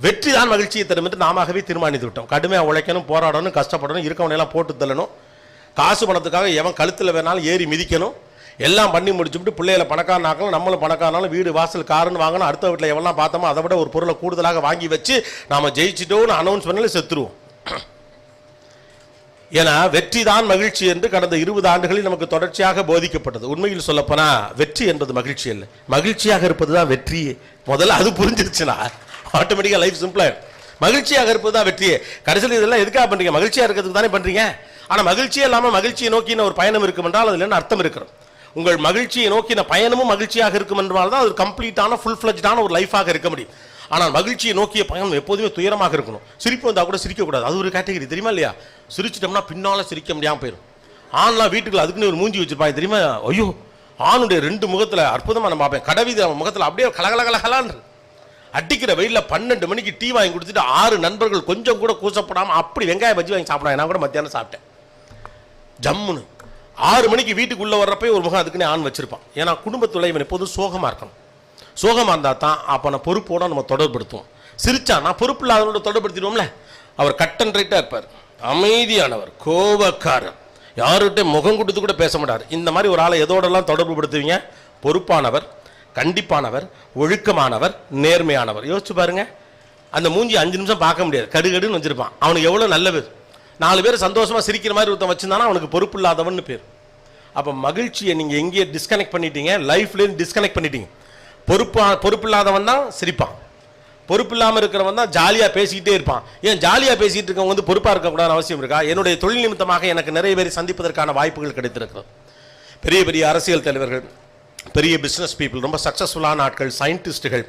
வெற்றி தான் மகிழ்ச்சியை தரும் என்று நாமவே தீர்மானித்து விட்டோம். கடுமையாக உழைக்கணும், போராடணும், கஷ்டப்படணும், இருக்கவனையெல்லாம் போட்டு தள்ளணும், காசு பணத்துக்காக எவன் கழுத்தில் வேணாலும் ஏறி மிதிக்கணும், எல்லாம் பண்ணி முடிச்சுட்டு பிள்ளைகளை பணக்காரனாக்கணும், நம்மளும் பணக்காரனாலும் வீடு வாசல் காருன்னு வாங்கணும், அடுத்த வீட்டில் எவெல்லாம் பார்த்தோமோ அதை விட ஒரு பொருளை கூடுதலாக வாங்கி வச்சு நாம் ஜெயிச்சிட்டோன்னு அனௌன்ஸ் பண்ணல செத்துருவோம். ஏன்னா வெற்றி தான் மகிழ்ச்சி என்று கடந்த 20 ஆண்டுகளில் நமக்கு தொடர்ச்சியாக போதிக்கப்பட்டது. உண்மையில் சொல்லப்போனா வெற்றி என்பது மகிழ்ச்சி இல்லை, மகிழ்ச்சியாக இருப்பது தான் வெற்றி. முதல்ல அது புரிஞ்சிருச்சுன்னா ஆட்டோமேட்டிக்காக லைஃப் சிம்பிளா. மகிழ்ச்சியாக இருப்பது தான் வெற்றியே. கடைசியில் இதெல்லாம் எதுக்காக பண்றீங்க? மகிழ்ச்சியாக இருக்கிறதுக்கு தானே பண்றீங்க. ஆனால் மகிழ்ச்சியே இல்லாமல் மகிழ்ச்சியை நோக்கின ஒரு பயணம் இருக்கும் என்றால் அதில் என்ன அர்த்தம் இருக்கிறது? உங்கள் மகிழ்ச்சியை நோக்கின பயணமும் மகிழ்ச்சியாக இருக்கும் என்றால் தான் அது கம்ப்ளீட்டான ஃபுல் ஃப்ளெஜ்டான ஒரு லைஃபாக இருக்க முடியும். ஆனால் மகிழ்ச்சியை நோக்கிய பயணம் எப்போதுமே துயரமாக இருக்கணும். சிரிப்பு வந்தால் கூட சிரிக்கக்கூடாது, அது ஒரு கேட்டகரி தெரியுமா இல்லையா? சிரிச்சிட்டோம்னா பின்னால் சிரிக்க முடியாமல் போயிடும். ஆண்லாம் வீட்டுக்குள்ள அதுக்குன்னு ஒரு மூஞ்சி வச்சிருப்பாங்க தெரியுமா? ஐயோ, ஆணுடைய 2 முகத்தில் அற்புதமாக நான் பார்ப்பேன். கடவித முகத்தில் அப்படியே கலகலகலகலான்னு அடிக்கிற வெயிலில் 12 மணிக்கு டீ வாங்கி கொடுத்துட்டு 6 நண்பர்கள் கொஞ்சம் கூட கூச்சப்படாமல் அப்படி வெங்காய பஜ்ஜி வாங்கி சாப்பிடாங்க. நான் கூட மத்தியானம் சாப்பிட்டேன் ஜம்முன்னு. 6 மணிக்கு வீட்டுக்குள்ளே வர்றப்ப ஒரு முகம் அதுக்குன்னே ஆண் வச்சிருப்பான். ஏன்னா குடும்பத்தில் இவன் எப்போதும் சோகமாக இருக்கணும். சோகமாக இருந்தால் தான் அப்போ நான் பொறுப்போடு நம்ம தொடர்படுத்துவோம். சிரிச்சா நான் பொறுப்பு இல்லாதவனோட தொடர்படுத்திடுவோம்ல. அவர் கட் அண்ட் ரைட்டாக இருப்பார், அமைதியானவர், கோபக்காரர், யாருகிட்ட முகம் கொடுத்து கூட பேச மாட்டார். இந்த மாதிரி ஒரு ஆளை எதோடெல்லாம் தொடர்பு படுத்துவீங்க? பொறுப்பானவர், கண்டிப்பானவர், ஒழுக்கமானவர், நேர்மையானவர். யோசிச்சு பாருங்க. அந்த மூஞ்சி 5 நிமிஷம் பார்க்க முடியாது, கடுகடுன்னு வச்சிருப்பான். அவனுக்கு எவ்வளோ நல்ல பேர். 4 பேர் சந்தோஷமா சிரிக்கிற மாதிரி ஒருத்தன் வச்சிருந்தானா அவனுக்கு பொறுப்பு இல்லாதவன் பேர். அப்போ மகிழ்ச்சியை நீங்கள் எங்கேயே டிஸ்கனெக்ட் பண்ணிட்டீங்க, லைஃப்லேருந்து டிஸ்கனெக்ட் பண்ணிட்டீங்க. பொறுப்பு இல்லாதவன் தான் சிரிப்பான், பொறுப்பு இல்லாமல் இருக்கிறவன் தான் ஜாலியாக பேசிக்கிட்டே இருப்பான். ஏன் ஜாலியாக பேசிகிட்டு இருக்கவங்க வந்து பொறுப்பாக இருக்கக்கூடாது அவசியம் இருக்கா? என்னுடைய தொழில் நிமித்தமாக எனக்கு நிறைய பேரை சந்திப்பதற்கான வாய்ப்புகள் கிடைத்திருக்கிறது. பெரிய பெரிய அரசியல் தலைவர்கள், பெரிய பிஸ்னஸ் பீப்புள், ரொம்ப சக்ஸஸ்ஃபுல்லான ஆட்கள், சயின்டிஸ்ட்டுகள்,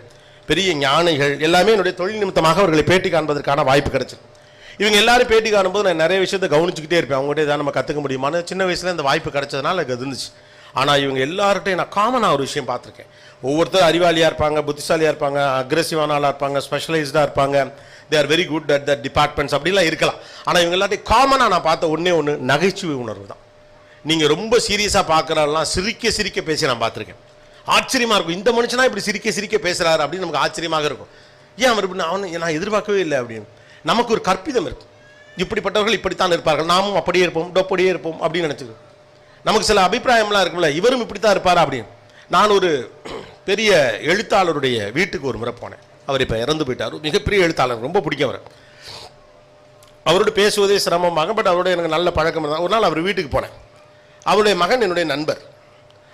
பெரிய ஞானிகள் எல்லாமே என்னுடைய தொழில் நிமித்தமாக அவர்களை பேட்டி காண்பதற்கான வாய்ப்பு கிடைச்சிது. இவங்க எல்லாரும் பேட்டி காணும்போது நான் நிறைய விஷயத்தை கவனிச்சுக்கிட்டே இருப்பேன். அவங்ககிட்ட ஏதாவது நம்ம கற்றுக்க முடியுமான்னு சின்ன வயசுல இந்த வாய்ப்பு கிடைச்சதுனால எனக்கு இருந்துச்சு. ஆனால் இவங்க எல்லார்கிட்டையும் நான் காமனாக ஒரு விஷயம் பார்த்துருக்கேன். ஒவ்வொருத்தரும் அறிவாளியாக இருப்பாங்க, புத்திசாலியாக இருப்பாங்க, அக்ரெசிவான ஆளாக இருப்பாங்க, ஸ்பெஷலைஸ்டாக இருப்பாங்க, they are very good at the departments அப்படிலாம் இருக்கலாம். ஆனால் இவங்க எல்லாத்தையும் காமனாக நான் பார்த்த ஒன்று நகைச்சுவை உணர்வு தான். நீங்கள் ரொம்ப சீரியஸாக பார்க்குறாலாம் சிரிக்க சிரிக்க பேசி நான் பார்த்துருக்கேன். ஆச்சரியமாக இருக்கும், இந்த மனுஷனா இப்படி சிரிக்க சிரிக்க பேசுகிறாரு அப்படின்னு நமக்கு ஆச்சரியமாக இருக்கும். ஏன் அவர் இப்படி நான் எதிர்பார்க்கவே இல்லை அப்படின்னு நமக்கு ஒரு கற்பிதம் இருக்கும். இப்படிப்பட்டவர்கள் இப்படித்தான் இருப்பார்கள், நாமும் அப்படியே இருப்போம், அப்படியே இருப்போம் அப்படின்னு நினச்சிக்கிறோம். நமக்கு சில அபிப்பிராயம்லாம் இருக்கும்ல, இவரும் இப்படித்தான் இருப்பாரா அப்படின்னு. நான் ஒரு பெரிய எழுத்தாளருடைய வீட்டுக்கு ஒரு முறை போனேன். அவர் இப்போ இறந்து போயிட்டார். மிகப்பெரிய எழுத்தாளர், ரொம்ப பிடிக்கும் அவர். அவரோட பேசுவதே சிரமமாக, பட் அவரோட எனக்கு நல்ல பழக்கம் தான். ஒரு நாள் அவர் வீட்டுக்கு போனேன். அவருடைய மகன் என்னுடைய நண்பர்.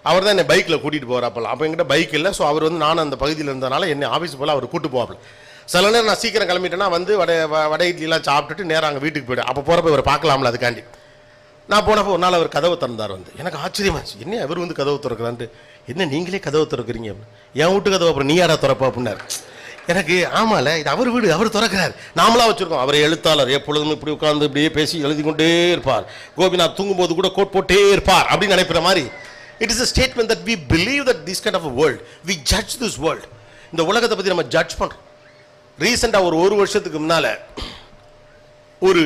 அவர் தான் என்னை பைக்கில் கூட்டிகிட்டு போகிறாப்பெல்லாம். அப்போ என்கிட்ட பைக் இல்லை. ஸோ அவர் வந்து நானும் அந்த பகுதியில் இருந்ததுனால என்னை ஆஃபீஸ் போல் அவர் கூட்டு போவாப்பில். சில நேரம் நான் சீக்கிரம் கிளம்பிட்டேன்னா வந்து வடை இட்லிலாம் சாப்பிட்டுட்டு நேராக அங்கே வீட்டுக்கு போய்ட்டு அப்போ போகிறப்ப இவர் பார்க்கலாம்ல, அதுக்காண்டி நான் போனப்போ ஒரு நாள் அவர் கதவை திறந்தார். வந்து எனக்கு ஆச்சரியமாச்சு, என்ன அவர் வந்து கதவை திறக்கிறான்ட்டு. என்ன நீங்களே கதவை திறக்கிறீங்க? என் வீட்டு கதவை அப்புறம் நீ யாரா திறப்பா அப்படின்னாரு. எனக்கு ஆமால, இது அவர் வீடு, அவர் திறக்கிறார், நாமளா வச்சிருக்கோம். அவர் எழுத்தாளர், எப்பொழுதும் இப்படி உட்கார்ந்து இப்படியே பேசி எழுதி கொண்டே இருப்பார். கோபிநாத் தூங்கும்போது கூட கோட் போட்டே இருப்பார் அப்படின்னு நினைக்கிற மாதிரி. It is a statement that we believe that this kind of a world, we judge this world. இந்த உலகத்தை பற்றி நம்ம ஜட்ஜ் பண்ணுறோம். ரீசெண்டாக ஒரு வருஷத்துக்கு முன்னால் ஒரு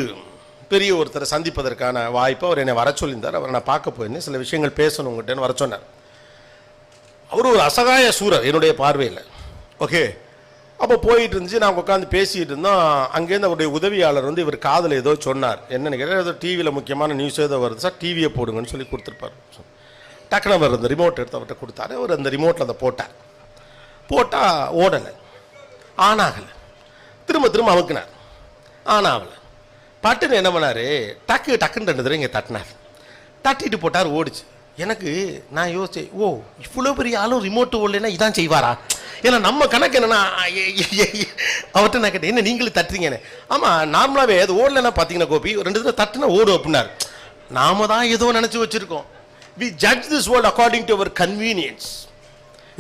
பெரிய ஒருத்தரை சந்திப்பதற்கான வாய்ப்பு அவர் என்னை வர சொல்லியிருந்தார். அவரை நான் பார்க்க போயிருந்தேன். சில விஷயங்கள் பேசணும் உங்கள்கிட்டன்னு வர சொன்னார். அவர் ஒரு அசகாய சூரர் என்னுடைய பார்வையில். ஓகே, அப்போ போயிட்டு இருந்துச்சு, நான் உட்காந்து பேசிகிட்டு இருந்தோம். அங்கேருந்து அவருடைய உதவியாளர் வந்து இவர் காதில் ஏதோ சொன்னார். என்னென்னு கேட்டால், ஏதோ டிவியில் முக்கியமான நியூஸ் ஏதோ வருது சார், டிவியை போடுங்கன்னு சொல்லி கொடுத்துருப்பார். டக்குனு அவர் அந்த ரிமோட் எடுத்து அவர்கிட்ட கொடுத்தாரு. அவர் அந்த ரிமோட்டில் அதை போட்டால் ஓடலை, ஆனாகலை. திரும்ப அமுக்குனார், ஆனாகலை. பட்டுன்னு என்ன பண்ணார், டக்குன்னு 2 தடவை இங்கே தட்டினார். தட்டிட்டு போட்டார், ஓடிச்சு. எனக்கு நான் யோசிச்சேன், ஓ இவ்வளோ பெரிய ஆளும் ரிமோட்டு ஓடலைன்னா இதான் செய்வாரா? ஏன்னா நம்ம கணக்கு என்னன்னா, அவர்கிட்ட நான் கேட்டேன், என்ன நீங்களும் தட்டுறீங்கன்னு. ஆமாம், நார்மலாகவே அது ஓடலைன்னா பார்த்தீங்கன்னா கோபி 2 தடவை தட்டுனா ஓடும் அப்படின்னார். நாம தான் ஏதோ நினச்சி வச்சுருக்கோம். We judge this world according to our convenience.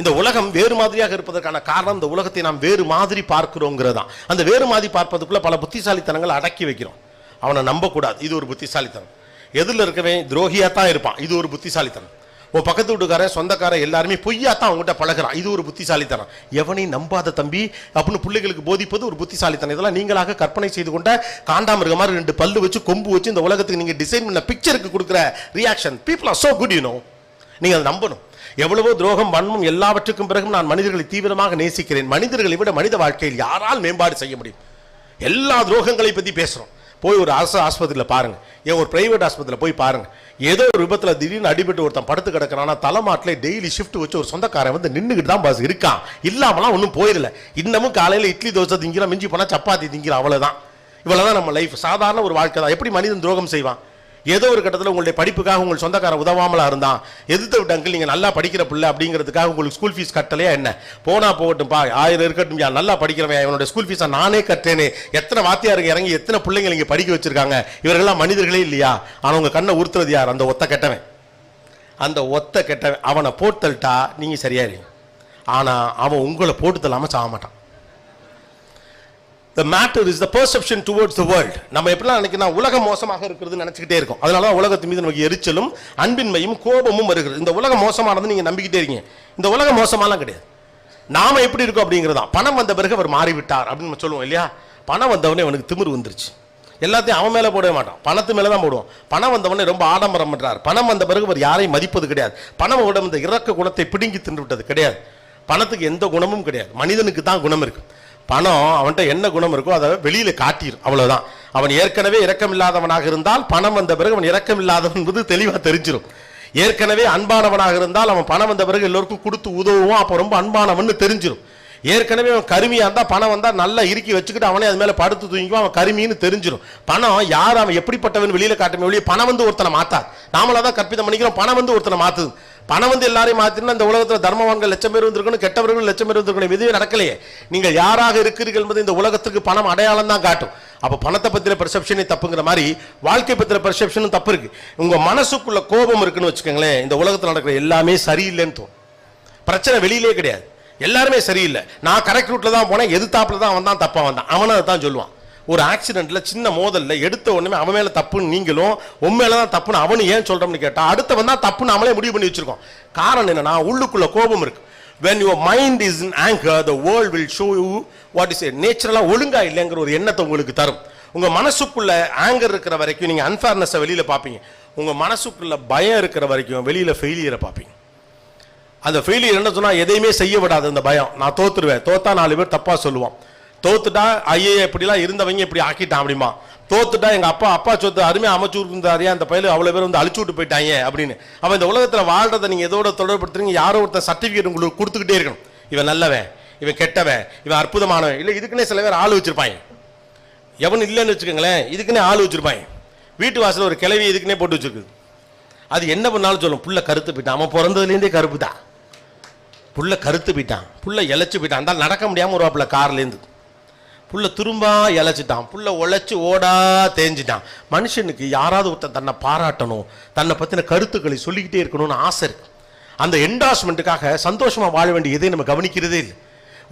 இந்த உலகம் வேறு மாதிரியாக இருப்பதற்கான காரணம் இந்த உலகத்தை நாம் வேறு மாதிரி பார்க்கிறோங்கிறதான். அந்த வேறு மாதிரி பார்ப்பதுக்குள்ள பல புத்திசாலித்தனங்கள் அடக்கி வைக்கிறோம். அவனை நம்பக்கூடாது, இது ஒரு புத்திசாலித்தனம். எதில் இருக்கவன் துரோகியா தான் இருப்பான், இது ஒரு புத்திசாலித்தனம். உன் பக்கத்து வீட்டுக்காரன் சொந்தக்காரன் எல்லாருமே பொய்யா தான் அவங்ககிட்ட பழகிறான், இது ஒரு புத்திசாலித்தனம். எவனையும் நம்பாத தம்பி அப்படின்னு பிள்ளைகளுக்கு போதிப்பது ஒரு புத்திசாலித்தனம். இதெல்லாம் நீங்களாக கற்பனை செய்து கொண்ட காண்டாமிருக மாதிரி 2 பல்லு வச்சு கொம்பு வச்சு இந்த உலகத்துக்கு நீங்க டிசைன் பண்ண பிக்சருக்கு கொடுக்குற reaction. People are so good, நீங்க அதை நம்பணும். எவ்வளவோ துரோகம் வன்மம் எல்லாவற்றுக்கும் பிறகும் நான் மனிதர்களை தீவிரமாக நேசிக்கிறேன். மனிதர்களை விட மனித வாழ்க்கையில் யாரால் மேம்பாடு செய்ய முடியும்? எல்லா துரோகங்களை பத்தி பேசுறோம். போய் ஒரு அரசு ஆஸ்பத்திரியில் பாருங்க, ஏன் ஒரு பிரைவேட் ஆஸ்பத்திரியில் போய் பாருங்க. ஏதோ ஒரு விபத்தில் திடீர்னு அடிபட்டு ஒருத்தன் படுத்து கிடக்கிறானா, தலைமாட்டில் டெய்லி ஷிஃப்ட் வச்சு ஒரு சொந்தக்காரன் வந்து நின்றுக்கிட்டு தான் பாஸ் இருக்கான். இல்லாமலாம் ஒன்றும் போயிடல. இன்னமும் காலையில் இட்லி தோசை திங்கிறான், மிஞ்சி போனால் சப்பாத்தி திங்கிறான், அவ்வளோதான். இவ்வளோதான் நம்ம லைஃப். சாதாரண ஒரு வாழ்க்கை தான். எப்படி மனிதன் துரோகம் செய்வான்? ஏதோ ஒரு கட்டத்தில் உங்களுடைய படிப்புக்காக உங்கள் சொந்தக்காரன் உதவாமலா இருந்தான், எதிர்த்து விட்ட அங்கிள் நீங்கள் நல்லா படிக்கிற பிள்ளை அப்படிங்கிறதுக்காக உங்களுக்கு ஸ்கூல் ஃபீஸ் கட்டலையா என்ன? போனா போகட்டும்பா, 1000 இருக்கட்டும், யா நல்லா படிக்கிறவன், இவனுடைய ஸ்கூல் ஃபீஸை நானே கட்டேனே. எத்தனை வாத்தியாருக்கு இறங்கி எத்தனை பிள்ளைங்க இங்கே படிக்க வச்சிருக்காங்க. இவர்கள்லாம் மனிதர்களே இல்லையா? ஆனால் உங்கள் கண்ணை உறுத்துறது யார்? அந்த ஒத்த கெட்டவன். அந்த ஒத்த கெட்டவன் அவனை போட்டுத்தல்ட்டா நீங்கள் சரியா இருங்க. ஆனால் அவன் உங்களை போட்டு தள்ளாமல் சாக மாட்டான். The matter is the perception towards the world. நம்ம எப்படிலாம் நினைக்கிறோம், உலகம் மோசமாக இருக்கிறது நினைச்சுக்கிட்டே இருக்கும். அதனால தான் உலகத்து மீது நமக்கு எரிச்சலும் அன்பின்மையும் கோபமும் வருகிறது. இந்த உலகம் மோசமானது நீங்க நம்பிக்கிட்டே இருக்கீங்க. இந்த உலகம் மோசமாலாம் கிடையாது. நாம எப்படி இருக்கோம் அப்படிங்கிறதா. பணம் வந்த பிறகு அவர் மாறிவிட்டார் அப்படின்னு நம்ம சொல்லுவோம் இல்லையா? பணம் வந்தவனே அவனுக்கு திமிரு வந்துருச்சு. எல்லாத்தையும் அவன் மேலே போடவே மாட்டான், பணத்து மேலே தான் போடுவோம். பணம் வந்தவனே ரொம்ப ஆடம்பரம் பண்றார். பணம் வந்த பிறகு அவர் யாரையும் மதிப்பது கிடையாது. பணம் விட இந்த இறக்க குணத்தை பிடுங்கி தின்று விட்டது கிடையாது. பணத்துக்கு எந்த குணமும் கிடையாது, மனிதனுக்கு தான் குணம் இருக்கு. பணம் அவன்கிட்ட என்ன குணம் இருக்கோ அதை வெளியில காட்டிடும், அவ்வளவுதான். அவன் ஏற்கனவே இரக்கம் இல்லாதவனாக இருந்தால் பணம் வந்த பிறகு அவன் இரக்கம் இல்லாதவன் என்பது தெளிவாக தெரிஞ்சிடும். ஏற்கனவே அன்பானவனாக இருந்தால் அவன் பணம் வந்த பிறகு எல்லோருக்கும் கொடுத்து உதவுவான், அப்போ ரொம்ப அன்பானவன் தெரிஞ்சிடும். ஏற்கனவே அவன் கருமியா இருந்தா பணம் வந்தா நல்லா இறுக்கி வச்சுக்கிட்டு அவனே அது மேல படுத்து தூங்கிக்குவான், அவன் கருமின்னு தெரிஞ்சிடும். பணம் யார் அவன் எப்படிப்பட்டவன் வெளியில காட்டுமே வெளியே பணம் வந்து ஒருத்தனை மாத்தாது. நாமளாதான் கற்பிதம் பண்ணிக்கிறோம், பணம் வந்து ஒருத்தனை மாத்துது. பணம் வந்து எல்லாரையும் மாத்தினா இந்த உலகத்தில் தர்மவான்கள் லட்சம் பேர் வந்திருக்கணும், கெட்டவர்கள் லட்சம் பேர் வந்திருக்கணும். இதுவே நடக்கலையே. நீங்கள் யாராக இருக்கிறீர்கள் என்பது இந்த உலகத்துக்கு பணம் அடையாளம் தான் காட்டும். அப்போ பணத்தை பத்தின பெர்செப்ஷனே தப்புங்கிற மாதிரி வாழ்க்கை பத்தின பெர்செப்ஷனும் தப்பு இருக்கு. உங்க மனசுக்குள்ள கோபம் இருக்குன்னு வச்சுக்கோங்களேன், இந்த உலகத்தில் நடக்கிற எல்லாமே சரியில்லைன்னு தோணும். பிரச்சனை வெளியிலே கிடையாது, எல்லாருமே சரியில்லை. நான் கரெக்ட் ரூட்ல தான் போனேன், எதிர்த்தாப்புல தான் அவன் தான் தப்பா வந்தான், அவனை அதை தான் சொல்லுவான். ஒரு ஆக்சிடென்ட்ல சின்ன மோதல்ல எடுத்த உடனே அவன் மேல தப்புன்னு நீங்களும் உன் மேலதான் தப்புன்னு அவனு ஏன் சொல்றோம்னு கேட்டா அடுத்தவன் தான் தப்புன்னு நம்மளே முடிவு பண்ணி வச்சிருக்கோம். காரணம் என்னன்னா உள்ளுக்குள்ள கோபம் இருக்கு. when your mind is in anger, the world will show you what is it நேச்சுரலா ஒழுங்கா இல்லைங்கிற ஒரு எண்ணத்தை உங்களுக்கு தரும். உங்க மனசுக்குள்ள ஆங்கர் இருக்கிற வரைக்கும் நீங்க அன்ஃபேர்னஸை வெளியில பார்ப்பீங்க. உங்க மனசுக்குள்ள பயம் இருக்கிற வரைக்கும் வெளியில ஃபெயிலியரை பார்ப்பீங்க. அந்த ஃபெயிலியர் என்ன சொன்னா எதையுமே செய்ய விடாது. அந்த பயம், நான் தோத்துருவேன், தோத்தா 4 பேர் தப்பா சொல்லுவான், தோத்துட்டா ஐயே இப்படிலாம் இருந்தவங்க இப்படி ஆக்கிட்டான் அப்படிமா, தோத்துட்டா எங்க அப்பா சொத்து அருமையா அமைச்சு இருந்தாரியா, அந்த பயில அவ்வளவு பேர் வந்து அழிச்சு விட்டு போயிட்டாங்க அப்படின்னு. அவன் இந்த உலகத்துல வாழ்றதை நீங்க எதோட தொடர்படுத்துறீங்க? யாரோ ஒருத்தர் சர்டிபிகேட் உங்களுக்கு கொடுத்துக்கிட்டே இருக்கணும். இவன் நல்லவன், இவன் கெட்டவன், இவன் அற்புதமானவன். இல்லை இதுக்குன்னே சில பேர் ஆள் வச்சிருப்பாங்க. எவன் இல்லைன்னு வச்சுக்கோங்களேன், இதுக்குன்னே ஆள் வச்சிருப்பாங்க. வீட்டு வாசல் ஒரு கிளவி இதுக்குன்னே போட்டு வச்சிருக்குது. அது என்ன பண்ணாலும் சொல்லும், புள்ள கருத்து போயிட்டான், அவன் பிறந்ததுலேருந்தே கருப்பு தான், புள்ள கருத்து போயிட்டான், புள்ள இழைச்சு போயிட்டான், அந்த நடக்க முடியாமல் ஒரு புள்ள கார்லேருந்து புள்ள திரும்ப இழைச்சிட்டான், புள்ள உழைச்சி ஓடா தேஞ்சிட்டான். மனுஷனுக்கு யாராவது ஒருத்தன் தன்னை பாராட்டணும், தன்னை பற்றின கருத்துக்களை சொல்லிக்கிட்டே இருக்கணும்னு ஆசை இருக்கு. அந்த என்டாஸ்மெண்ட்டுக்காக சந்தோஷமாக வாழ வேண்டிய எதையும் நம்ம கவனிக்கிறதே இல்லை.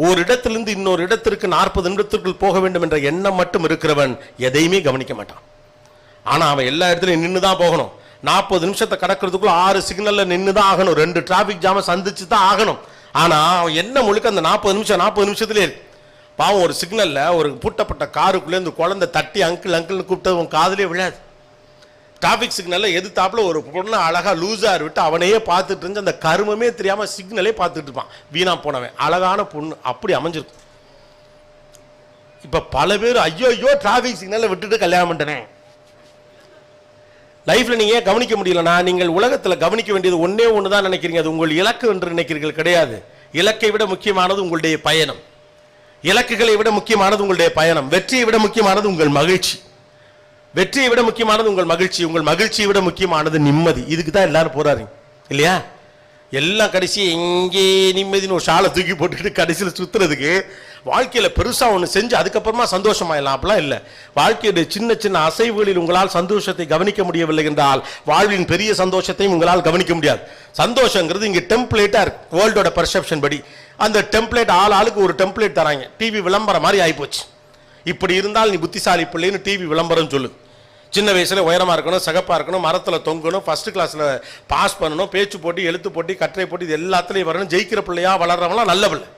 ஒரு இடத்திலிருந்து இன்னொரு இடத்திற்கு 40 நிமிடத்திற்குள் போக வேண்டும் என்ற எண்ணம் மட்டும் இருக்கிறவன் எதையுமே கவனிக்க மாட்டான். ஆனால் அவன் எல்லா இடத்துலையும் நின்று தான் போகணும். 40 நிமிஷத்தை கடக்கிறதுக்குள்ள 6 சிக்னல்ல நின்று தான் ஆகணும், 2 டிராபிக் ஜாமை சந்திச்சு தான் ஆகணும். ஆனால் அவன் என்ன முழுக்க அந்த 40 நிமிஷத்துலேயே இருக்கு. பாவம், ஒரு சிக்னல்ல ஒரு பூட்டப்பட்ட காருக்குள்ளே இந்த குழந்தை தட்டி அங்கிள் அங்கிள்னு கூப்பிட்டது உன் காதலே விழாது. டிராபிக் சிக்னல்ல எதிர்த்தாப்புல ஒரு பொண்ணு அழகா லூசார் விட்டு அவனையே பார்த்துட்டு இருந்து அந்த கருமமே தெரியாம சிக்னலே பார்த்துட்டு இருப்பான். வீணா போனவன், அழகான பொண்ணு அப்படி அமைஞ்சிருக்கும். இப்ப பல பேர் ஐயோ டிராபிக் சிக்னல்ல விட்டுட்டு கல்யாணம் பண்ணிட்டேனே. லைஃப்ல நீங்க ஏன் கவனிக்க முடியலன்னா, நீங்கள் உலகத்துல கவனிக்க வேண்டியது ஒன்னே ஒண்ணுதான் நினைக்கிறீங்க, அது உங்கள் இலக்கு என்று நினைக்கிறீர்கள். கிடையாது. இலக்கை விட முக்கியமானது உங்களுடைய பயணம். இலக்குகளை விட முக்கியமானது உங்களுடைய பயணம். வெற்றியை விட முக்கியமானது உங்கள் மகிழ்ச்சி. வெற்றியை விட முக்கியமானது உங்கள் மகிழ்ச்சி. உங்கள் மகிழ்ச்சியை விட முக்கியமானது நிம்மதி. இதுக்கு தான் எல்லாரும் போறாரு இல்லையா? எல்லாம் கடைசி எங்கே நிம்மதினு ஒரு ஷாலை தூக்கி போட்டுக்கிட்டு கடைசியில் சுத்துறதுக்கு வாழ்க்கையில் பெருசாக ஒன்று செஞ்சு அதுக்கப்புறமா சந்தோஷமாயிடலாம். அப்படிலாம் இல்லை. வாழ்க்கையுடைய சின்ன சின்ன அசைவுகளில் உங்களால் சந்தோஷத்தை கவனிக்க முடியவில்லை என்றால் வாழ்வின் பெரிய சந்தோஷத்தையும் உங்களால் கவனிக்க முடியாது. சந்தோஷங்கிறது இங்கே டெம்ப்ளேட்டாக இருக்கு. வேர்ல்டோட பர்செப்ஷன் படி அந்த டெம்ப்ளேட் ஆளுக்கு ஒரு டெம்ப்ளேட் தராங்க. டிவி விளம்பரம் மாதிரி ஆகிப்போச்சு. இப்படி இருந்தால் நீ புத்திசாலி பிள்ளைன்னு டிவி விளம்பரம் சொல்லு. சின்ன வயசில் உயரமாக இருக்கணும், சகப்பாக இருக்கணும், மரத்தில் தொங்கணும், ஃபஸ்ட்டு கிளாஸில் பாஸ் பண்ணணும், பேச்சு போட்டி, எழுத்து போட்டி, கட்டுரை போட்டி, இது எல்லாத்துலேயும் வரணும். ஜெயிக்கிற பிள்ளையாக வளர்றவங்களாம் நல்ல பிள்ளை.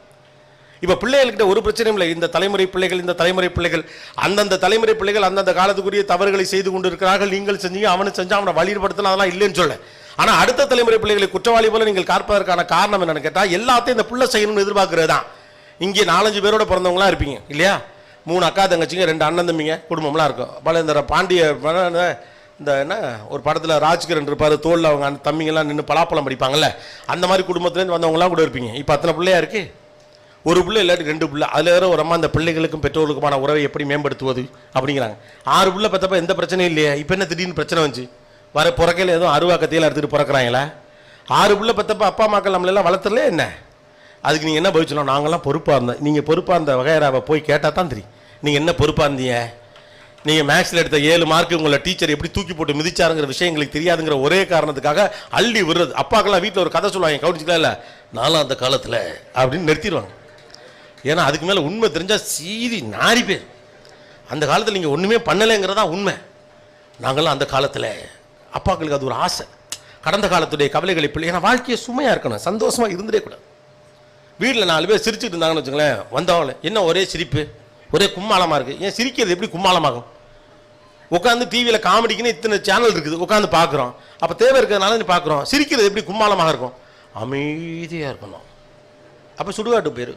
இப்போ பிள்ளைகள்கிட்ட ஒரு பிரச்சனையும் இல்லை. இந்த தலைமுறை பிள்ளைகள் அந்தந்த தலைமுறை பிள்ளைகள் அந்தந்த காலத்துக்குரிய தவறுகளை செய்து கொண்டு இருக்கிறார்கள். நீங்கள் செஞ்சீங்க, அவனை செஞ்சா அவனை வழிபடுத்தலாம், அதெல்லாம் இல்லைன்னு சொல்ல. ஆனால் அடுத்த தலைமுறை பிள்ளைகளை குற்றவாளி போல நீங்கள் பார்ப்பதற்கான காரணம் என்னன்னு கேட்டால் எல்லாத்தையும் இந்த பிள்ளை செய்யணும்னு எதிர்பார்க்கறது தான். இங்கே 4-5 பேரோட பிறந்தவங்களாம் இருப்பீங்க இல்லையா? 3 அக்கா தங்கச்சிங்க, 2 அண்ணன் தம்பிங்க, குடும்பம்லாம் இருக்கும். பல இந்த பாண்டிய இந்த என்ன ஒரு படத்தில் ராஜ்கிரண் இருப்பார், தோளில் அவங்க அந்த தம்பிங்கெல்லாம் நின்று பலாப்பழம் படிப்பாங்கல்ல, அந்த மாதிரி குடும்பத்துலேருந்து வந்தவங்களாம் கூட இருப்பீங்க. இப்போ அத்தனை பிள்ளையா இருக்கு? ஒரு பிள்ளை இல்லாட்டி 2 பிள்ளை. அதில் வேற ஒரு அம்மா அந்த பிள்ளைகளுக்கும் பெற்றோர்களுக்குமான உறவை எப்படி மேம்படுத்துவது அப்படிங்கிறாங்க. 6 பிள்ளை பத்தப்ப எந்த பிரச்சனையும் இல்லையே, இப்போ என்ன திடீர்னு பிரச்சனை வந்துச்சு? வர பிறக்கையில் எதுவும் அருவா கத்தியெல்லாம் எடுத்துகிட்டு பிறக்கிறாங்களா? 6 பிள்ளை பத்தப்ப அப்பா அம்மாக்கள் நம்மளெல்லாம் வளர்த்துறலே என்ன? அதுக்கு நீங்கள் என்ன பதில் சொல்லணும்? நாங்களாம் பொறுப்பாக இருந்தோம். நீங்கள் பொறுப்பாக இருந்த வகையராவை போய் கேட்டால் தான் தெரியும் நீங்கள் என்ன பொறுப்பாக இருந்தீங்க. நீங்கள் மேக்ஸில் எடுத்த 7 மார்க்கு உங்களை டீச்சர் எப்படி தூக்கி போட்டு மிதிச்சாருங்கிற விஷயம் எங்களுக்கு தெரியாதுங்கிற ஒரே காரணத்துக்காக அள்ளி விடுறது. அப்பாக்கெல்லாம் வீட்டில் ஒரு கதை சொல்லுவாங்க, கவனிச்சிக்கலாம் இல்லை, நானும் அந்த காலத்தில் அப்படின்னு நிறுத்திடுவாங்க. ஏன்னா அதுக்கு மேலே உண்மை தெரிஞ்சால் சீதி நாரி பேர். அந்த காலத்தில் நீங்கள் ஒன்றுமே பண்ணலைங்கிறதா உண்மை. நாங்களாம் அந்த காலத்தில் அப்பாக்களுக்கு அது ஒரு ஆசை. கடந்த காலத்துடைய கவலைகளை பிள்ளை, ஏன்னா வாழ்க்கையை சுமையாக இருக்கணும், சந்தோஷமாக இருந்துடே கூடாது. வீட்டில் 4 பேர் சிரிச்சுட்டு இருந்தாங்கன்னு வச்சுங்களேன், வந்தவங்கள என்ன ஒரே சிரிப்பு, ஒரே கும்மாளமாக இருக்குது. ஏன் சிரிக்கிறது எப்படி கும்மாளமாகும்? உட்காந்து டிவியில் காமெடிக்குன்னு இத்தனை சேனல் இருக்குது, உட்காந்து பார்க்குறோம். அப்போ தேவை இருக்கிறதுனால நீ பார்க்குறோம். சிரிக்கிறது எப்படி கும்மாளமாக இருக்கும்? அமைதியாக இருக்கணும். அப்போ சுடுகாட்டு பேர்.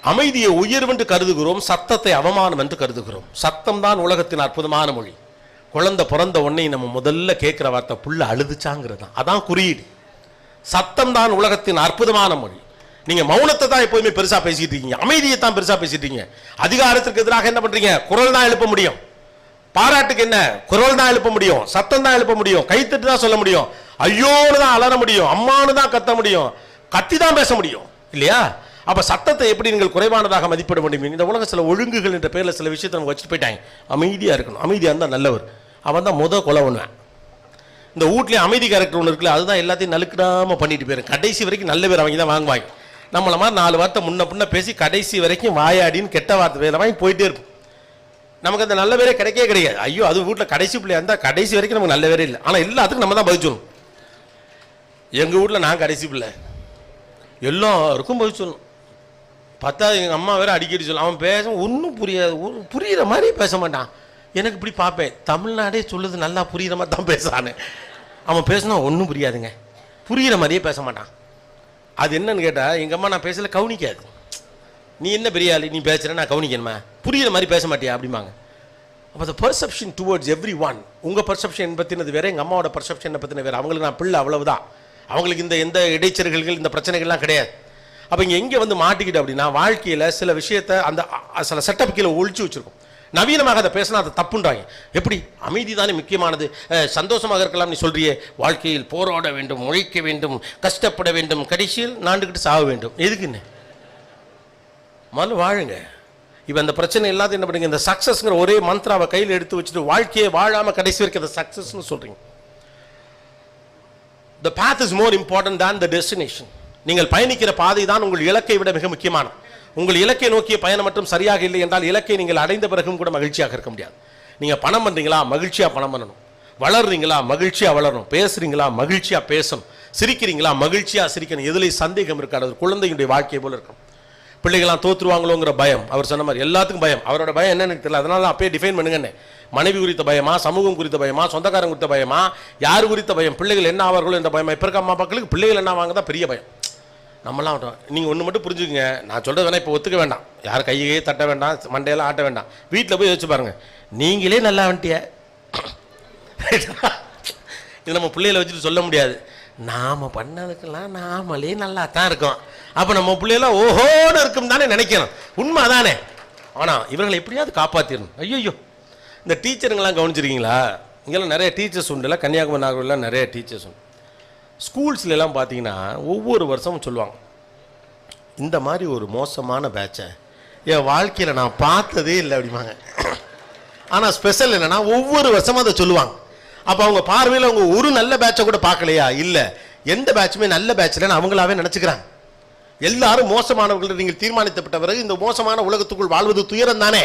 அமைதியை உயர்வென்று கருதுகிறோம், சத்தத்தை அவமானம் என்று கருதுகிறோம். சத்தம் தான் உலகத்தின் அற்புதமான மொழி. குழந்தை பிறந்த உடனே நம்ம முதல்ல கேட்குற வார்த்தை புள்ள அழுதுச்சாங்கிறது தான். அதான் குறியீடு. சத்தம் தான் உலகத்தின் அற்புதமான மொழி. நீங்க மௌனத்தை தான் எப்போதுமே பெருசா பேசிட்டு இருக்கீங்க, அமைதியை தான் பெருசா பேசிட்டு இருக்கீங்க. அதிகாரத்திற்கு எதிராக என்ன பண்றீங்க? குரல் தான் எழுப்ப முடியும். பாராட்டுக்கு என்ன? குரல் தான் எழுப்ப முடியும், சத்தம் தான் எழுப்ப முடியும், கைத்தட்டு தான் சொல்ல முடியும், ஐயோன்னு தான் அலற முடியும், அம்மானு தான் கத்த முடியும், கத்தி தான் பேச முடியும் இல்லையா? அப்ப சத்தத்தை எப்படி நீங்கள் குறைவானதாக மதிப்பிட முடியும்? இந்த உலக சில ஒழுங்குகள் என்ற பேர்ல சில விஷயத்தை நம்ம வச்சுட்டு போயிட்டாங்க. அமைதியா இருக்கணும், அமைதியா இருந்தா நல்லவர். அவன் தான் கொலை பண்ணுவேன். இந்த வீட்லயே அமைதி கேரக்டர் ஒன்று இருக்குல்ல, அதுதான் எல்லாத்தையும் நலுக்கிடாம பண்ணிட்டு போயிரு. கடைசி வரைக்கும் நல்ல பேர் அவங்க தான் வாங்குவாங்க. நம்மள மாதிரி 4 வார்த்தை முன்ன பின்ன பேசி கடைசி வரைக்கும் வாயாடின்னு கெட்ட வார்த்தை வேலை வாங்கி போயிட்டே இருப்போம். நமக்கு அந்த நல்ல பேரே கிடைக்கவே கிடையாது. ஐயோ அது வீட்டில் கடைசி பிள்ளையா இருந்தால் கடைசி வரைக்கும் நமக்கு நல்ல பேரே இல்லை. ஆனால் எல்லாத்துக்கும் நம்ம தான் பதில் சொல்லணும். எங்கள் வீட்டில் நான் கடைசி பிள்ளை, எல்லாருக்கும் பதில் சொல்லணும். பார்த்தா எங்கள் அம்மா வேற அடிக்கடி சொல்லும், அவன் பேச ஒன்றும் புரியாது, புரிகிற மாதிரி பேச மாட்டான். எனக்கு இப்படி பார்ப்பேன், தமிழ்நாடே சொல்லுது நல்லா புரிகிற மாதிரி தான் பேசுறான்னு. அவன் பேசினா ஒன்றும் புரியாதுங்க, புரிகிற மாதிரியே பேச மாட்டான். அது என்னன்னு கேட்டால் எங்கள் அம்மா நான் பேசல கவனிக்காது. நீ என்ன பெரிய ஆள், நீ பேசுகிற நான் கவனிக்கணுமா, புரிகிற மாதிரி பேச மாட்டியா அப்படிம்பாங்க. அப்போ அந்த பர்செப்ஷன் டுவர்ட்ஸ் எவ்ரி ஒன், உங்கள் பர்செப்ஷன் பற்றினது வேறு, எங்கள் அம்மாவோட பர்செப்ஷனை பற்றின வேறு. அவங்களுக்கு நான் பிள்ளை அவ்வளவுதான், அவங்களுக்கு இந்த எந்த இடைச்சல்கள் இந்த பிரச்சனைகள்லாம் கிடையாது. அப்போ இங்கே எங்கே வந்து மாட்டிக்கிட்டு அப்படின்னா, வாழ்க்கையில் சில விஷயத்தை அந்த சில செட்டப் கீழே ஒழிச்சு வச்சுருக்கோம். நவீனமாக அதை பேசினா அதை தப்புன்றாங்க. எப்படி? அமைதி தானே முக்கியமானது, சந்தோஷமாக இருக்கலாம் நீ சொல்றியே, வாழ்க்கையில் போராட வேண்டும், உழைக்க வேண்டும், கஷ்டப்பட வேண்டும், கடைசியில் நாண்டுக்கிட்டு சாக வேண்டும். எதுக்குன்னு முதல்ல வாழுங்க. இப்போ அந்த பிரச்சனை எல்லாத்தையும் என்ன பண்ணுங்க, இந்த சக்ஸஸ்ங்கிற ஒரே மந்த்ராவை கையில் எடுத்து வச்சுட்டு வாழ்க்கையை வாழாமல் கடைசி வரைக்கும் அதை சக்ஸஸ்ன்னு சொல்றீங்க. The path is more important than the destination. நீங்கள் பயணிக்கிற பாதை தான் உங்கள் இலக்கை விட மிக முக்கியமான. உங்கள் இலக்கை நோக்கிய பயணம் மட்டும் சரியாக இல்லை என்றால் இலக்கை நீங்கள் அடைந்த பிறகும் கூட மகிழ்ச்சியாக இருக்க முடியாது. நீங்கள் பணம் பண்ணுறீங்களா, மகிழ்ச்சியாக பணம் பண்ணணும். வளர்றீங்களா, மகிழ்ச்சியாக வளரணும். பேசுறீங்களா, மகிழ்ச்சியாக பேசணும். சிரிக்கிறீங்களா, மகிழ்ச்சியாக சிரிக்கணும். எதுலேயும் சந்தேகம் இருக்காது. ஒரு குழந்தையுடைய வாழ்க்கை போல இருக்கும். பிள்ளைகளாம் தோற்றுருவாங்களோங்கிற பயம், அவர் சொன்ன மாதிரி எல்லாத்துக்கும் பயம். அவரோட பயம் என்னன்னு தெரியல, அதனால தான் அப்பயே டிஃபைன் பண்ணுங்கன்னு. மனைவி குறித்த பயமா, சமூகம் குறித்த பயமா, சொந்தக்காரங்க குறித்த பயமா, யார் குறித்த பயம், பிள்ளைகள் என்ன ஆவார்களோ என்ற பயமா. இப்போ இருக்க அம்மா அப்பாக்களுக்கு பிள்ளைகள் என்ன ஆவாங்க தான் பெரிய பயம். நம்மளாம் நீங்கள் ஒன்று மட்டும் புரிஞ்சுக்கங்க, நான் சொல்கிறது வேணா இப்போ ஒத்துக்க வேண்டாம், யார் கையே தட்ட வேண்டாம், மண்டையெல்லாம் ஆட்ட வேண்டாம். வீட்டில் போய் யோசிச்சு பாருங்க, நீங்களே நல்லா வந்துட்டிய. இது நம்ம பிள்ளைகளை வச்சுட்டு சொல்ல முடியாது. நாம் பண்ணதுக்கெல்லாம் நாமளே நல்லா தான் இருக்கோம். அப்போ நம்ம பிள்ளைகளாம் ஓஹோன்னு இருக்கும் தானே நினைக்கணும். உண்மை தானே. ஆனால் இவர்களை எப்படியாவது காப்பாற்றிடணும். ஐயோ, இந்த டீச்சருங்கெல்லாம் கவனிச்சிருக்கீங்களா? இங்கெல்லாம் நிறைய டீச்சர்ஸ் உண்டுல, கன்னியாகுமரி நாகூரில் நிறைய டீச்சர்ஸ் உண்டு. ஸ்கூல்ஸ்லாம் பார்த்தீங்கன்னா ஒவ்வொரு வருஷமும் சொல்லுவாங்க, இந்த மாதிரி ஒரு மோசமான பேட்சை என் வாழ்க்கையில் நான் பார்த்ததே இல்லை அப்படிம்பாங்க. ஆனால் ஸ்பெஷல் என்னன்னா ஒவ்வொரு வருஷமும் அதை சொல்லுவாங்க. அப்போ அவங்க பார்வையில் அவங்க ஒரு நல்ல பேட்சை கூட பார்க்கலையா? இல்லை, எந்த பேட்சுமே நல்ல பேட்சில் அவங்களாவே நினச்சிக்கிறாங்க. எல்லாரும் மோசமானவர்கள் நீங்கள் தீர்மானிக்கப்பட்ட பிறகு இந்த மோசமான உலகத்துக்குள் வாழ்வது துயரம் தானே.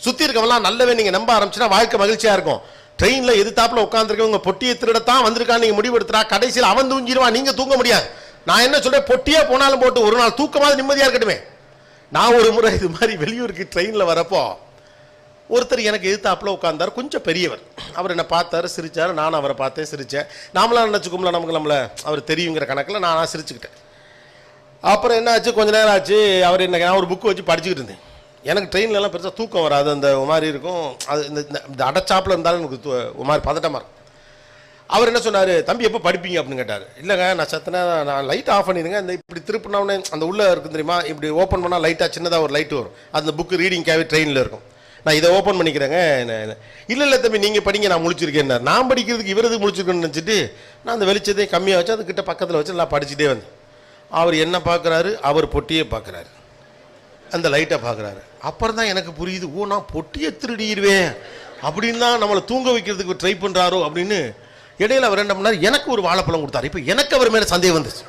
சுற்றி இருக்கவங்களாம் நல்லவே நீங்கள் நம்ப ஆரம்பிச்சுன்னா வாழ்க்கை மகிழ்ச்சியாக இருக்கும். ட்ரெயினில் எதிர்த்தாப்புல உட்காந்துருக்கவங்க பொட்டியை திருடத்தான் வந்திருக்கான்னு நீங்கள் முடிவெடுத்துறா, கடைசியில் அவன் தூங்கிடுவான், நீங்கள் தூங்க முடியாது. நான் என்ன சொல்கிறேன், பொட்டியே போனாலும் போட்டு ஒரு நாள் தூக்கமாவது நிம்மதியாக இருக்கட்டுமே. நான் ஒரு முறை இது மாதிரி வெளியூருக்கு ட்ரெயினில் வரப்போ ஒருத்தர் எனக்கு எதிர்த்தாப்புல உட்காந்தார், கொஞ்சம் பெரியவர். அவர் என்னை பார்த்தாரு, சிரிச்சார். நானும் அவரை பார்த்தேன், சிரித்தேன். நாமளாம் நினச்சிக்கும்ல நமக்கு நம்மளை அவர் தெரியுங்கிற கணக்கில் நான் சிரிச்சுக்கிட்டேன். அப்புறம் என்ன ஆச்சு, கொஞ்ச நேரம் ஆச்சு. அவர் என்ன, நான் ஒரு புக்கு வச்சு படிச்சுக்கிட்டு இருந்தேன். எனக்கு ட்ரெயின்லலாம் பெருசாக தூக்கம் வராது, அந்த மாதிரி இருக்கும். அது இந்த அடைச்சாப்பில் இருந்தாலும் எனக்கு ஒரு மாதிரி பதட்டமாக இருக்கும். அவர் என்ன சொன்னார், தம்பி எப்போ படிப்பீங்க அப்படின்னு கேட்டார். இல்லைங்க, நான் சத்தனை நான் லைட் ஆஃப் பண்ணிடுங்க, இந்த இப்படி திருப்பினோடனே அந்த உள்ளே இருக்கும் தெரியுமா, இப்படி ஓப்பன் பண்ணால் லைட்டாக சின்னதாக ஒரு லைட்டு வரும், அந்த புக்கு ரீடிங்காகவே ட்ரெயினில் இருக்கும். நான் இதை ஓப்பன் பண்ணிக்கிறேங்க. இல்லை தம்பி நீங்கள் படிங்க, நான் முழிச்சிருக்கேன். நான் படிக்கிறதுக்கு இவரது முழிச்சிருக்கேன்னு நினச்சிட்டு நான் அந்த வெளிச்சத்தையும் கம்மியாக வச்சு அதுக்கிட்ட பக்கத்தில் வச்சு நான் படிச்சுட்டே வந்தேன். அவர் என்ன பார்க்குறாரு, அவர் பொட்டியே பார்க்குறாரு, அந்த லைட்டை பார்க்குறாரு. அப்புறம் தான் எனக்கு புரியுது, ஓ நான் பொட்டியை திருடிடுவேன் அப்படின்னு தான் நம்மளை தூங்க வைக்கிறதுக்கு ட்ரை பண்ணுறாரோ அப்படின்னு. இடையில அவர் என்ன பண்ணார், எனக்கு ஒரு வாழைப்பழம் கொடுத்தாரு. இப்போ எனக்கு அவர் மேலே சந்தேகம் வந்துச்சு.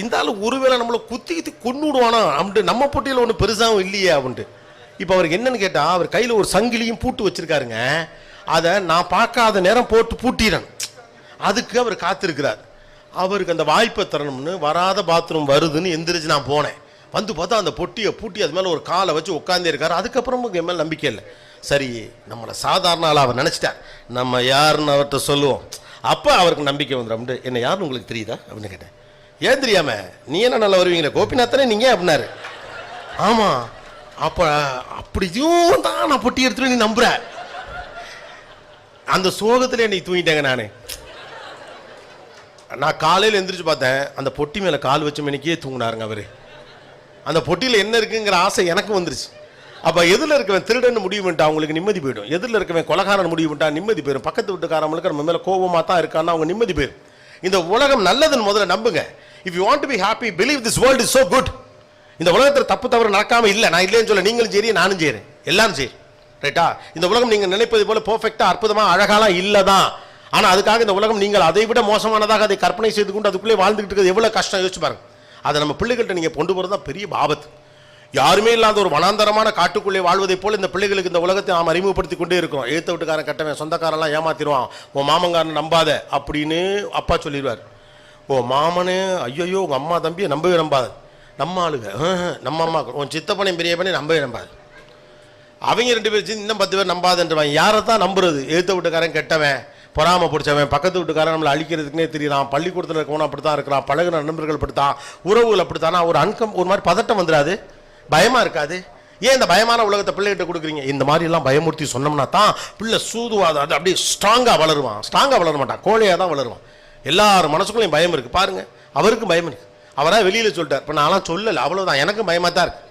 இந்த ஆள் ஒருவேளை நம்மளை குத்தி கொண்டு விடுவானா அப்படின்ட்டு, நம்ம பொட்டியில் ஒன்றும் பெருசாகவும் இல்லையே அப்படின்ட்டு. இப்போ அவருக்கு என்னன்னு கேட்டால், அவர் கையில் ஒரு சங்கிலியும் பூட்டு வச்சிருக்காருங்க. அதை நான் பார்க்காத நேரம் போட்டு பூட்டிடுறேன். அதுக்கு அவர் காத்திருக்கிறார். அவருக்கு அந்த வாய்ப்பை தரணும்னு வராத பாத்ரூம் வருதுன்னு எந்திரிச்சு நான் போனேன். வந்து பார்த்தா அந்த பொட்டியை பூட்டி அது மேலே ஒரு காலை வச்சு உட்காந்தே இருக்காரு. அதுக்கப்புறம் என் மேலே நம்பிக்கை இல்லை. சரி, நம்மளை சாதாரண ஆளாக அவர் நினச்சிட்டார், நம்ம யாருன்னு அவர்கிட்ட சொல்லுவோம், அப்போ அவருக்கு நம்பிக்கை வந்துடும். அப்படின்ட்டு, என்ன யாருன்னு உங்களுக்கு தெரியுதா அப்படின்னு கேட்டேன். ஏன் தெரியாம, நீ என்ன நல்லா வருவீங்களே கோபிநாத்தனே நீங்கள் அப்படின்னாரு. ஆமாம், அப்போ அப்படியும் தான் நான் பொட்டி எடுத்துட்டு நீ நம்புற. அந்த சோகத்தில் என்னை தூங்கிட்டேங்க. நான் காலையில் எந்திரிச்சு பார்த்தேன், அந்த பொட்டி மேலே கால் வச்ச மணிக்கே தூங்கினாருங்க அவர். அந்த பொட்டியில் என்ன இருக்குங்கிற ஆசை எனக்கு வந்துருச்சு. அப்போ எதில் இருக்கவன் திருடன்னு முடிவு பண்ணிட்டா அவங்களுக்கு நிம்மதி போயிடும். எதில் இருக்கவன் கொலகாரன் முடிவு பண்ணிட்டா நிம்மதி போயிடும். பக்கத்து வீட்டுக்காரங்களுக்கு நம்ம மேலே கோபமாக தான் இருக்கான்னா அவங்க நிம்மதி போயிடும். இந்த உலகம் நல்லதுன்னு முதல்ல நம்புங்க. If you want to be happy, believe this world is so good. இந்த உலகத்தில் தப்பு தவறு நடக்காமல் இல்லை. நான் இல்லைன்னு சொல்ல, நீங்களும் சரி நானும் செய்கிறேன், எல்லாரும் சரி, ரைட்டா? இந்த உலகம் நீங்கள் நினைப்பது போல பெர்ஃபெக்டாக அற்புதமாக அழகாலாம் இல்லை தான். ஆனால் அதுக்காக இந்த உலகம் நீங்கள் அதை விட மோசமானதாக அதை கற்பனை செய்து கொண்டு அதுக்குள்ளே வாழ்ந்துகிட்டு இருக்கிறது எவ்வளோ கஷ்டம் யோசிச்சு பாருங்க. அதை நம்ம பிள்ளைகள்கிட்ட நீங்கள் கொண்டு போகிறது தான் பெரிய ஆபத்து. யாருமே இல்லாத ஒரு வனாந்தரமான காட்டுக்குள்ளே வாழ்வதை போல் இந்த பிள்ளைகளுக்கு இந்த உலகத்தை நாம் அறிமுகப்படுத்தி கொண்டே இருக்கிறோம். எழுத்த வீட்டுக்காரன் கட்டவன், சொந்தக்காரெல்லாம் ஏமாத்திடுவான், உன் மாமங்காரன் நம்பாத அப்படின்னு அப்பா சொல்லிடுவார். ஓ மாமனே, ஐயோ உங்கள் அம்மா தம்பியை நம்பவே நம்பாத. நம்ம ஆளுங்க, நம்ம அம்மா, உன் சித்தப்பனையும் பெரிய பண்ணி நம்பவே நம்பாது. அவங்க 2 பேர் இன்னும் 10 பேர் நம்பாதுன்றவாங்க. யாரை தான் நம்புறது? எழுத்த வீட்டுக்காரன் கெட்டவன், பொறாம பிடிச்சவன், பக்கத்து வீட்டுக்காரன் நம்மளை அழிக்கிறதுக்குனே தெரியலாம், பள்ளிக்கூடத்தில் இருக்கவனும் அப்படி தான் இருக்கிறான், பழகின நண்பர்கள் அப்படித்தான், உறவுகள் அப்படித்தானா, ஒரு மாதிரி பதட்டம் வந்துடாது, பயமாக இருக்காது. ஏன் இந்த பயமான உலகத்தை பிள்ளைகிட்ட கொடுக்குறீங்க? இந்த மாதிரிலாம் பயமுறுத்தி சொன்னோம்னா தான் பிள்ளை சூதுவாத அது அப்படியே ஸ்ட்ராங்காக வளருவான். ஸ்ட்ராங்காக வளர மாட்டான், கோழையாக தான் வளருவான். எல்லாரும் மனசுக்குள்ளேயும் பயம் இருக்குது பாருங்கள். அவருக்கும் பயம் இருக்குது, அவராக வெளியில் சொல்லிட்டார். இப்போ நான்லாம் சொல்லலை, அவ்வளோதான், எனக்கும் பயமாக தான் இருக்கு.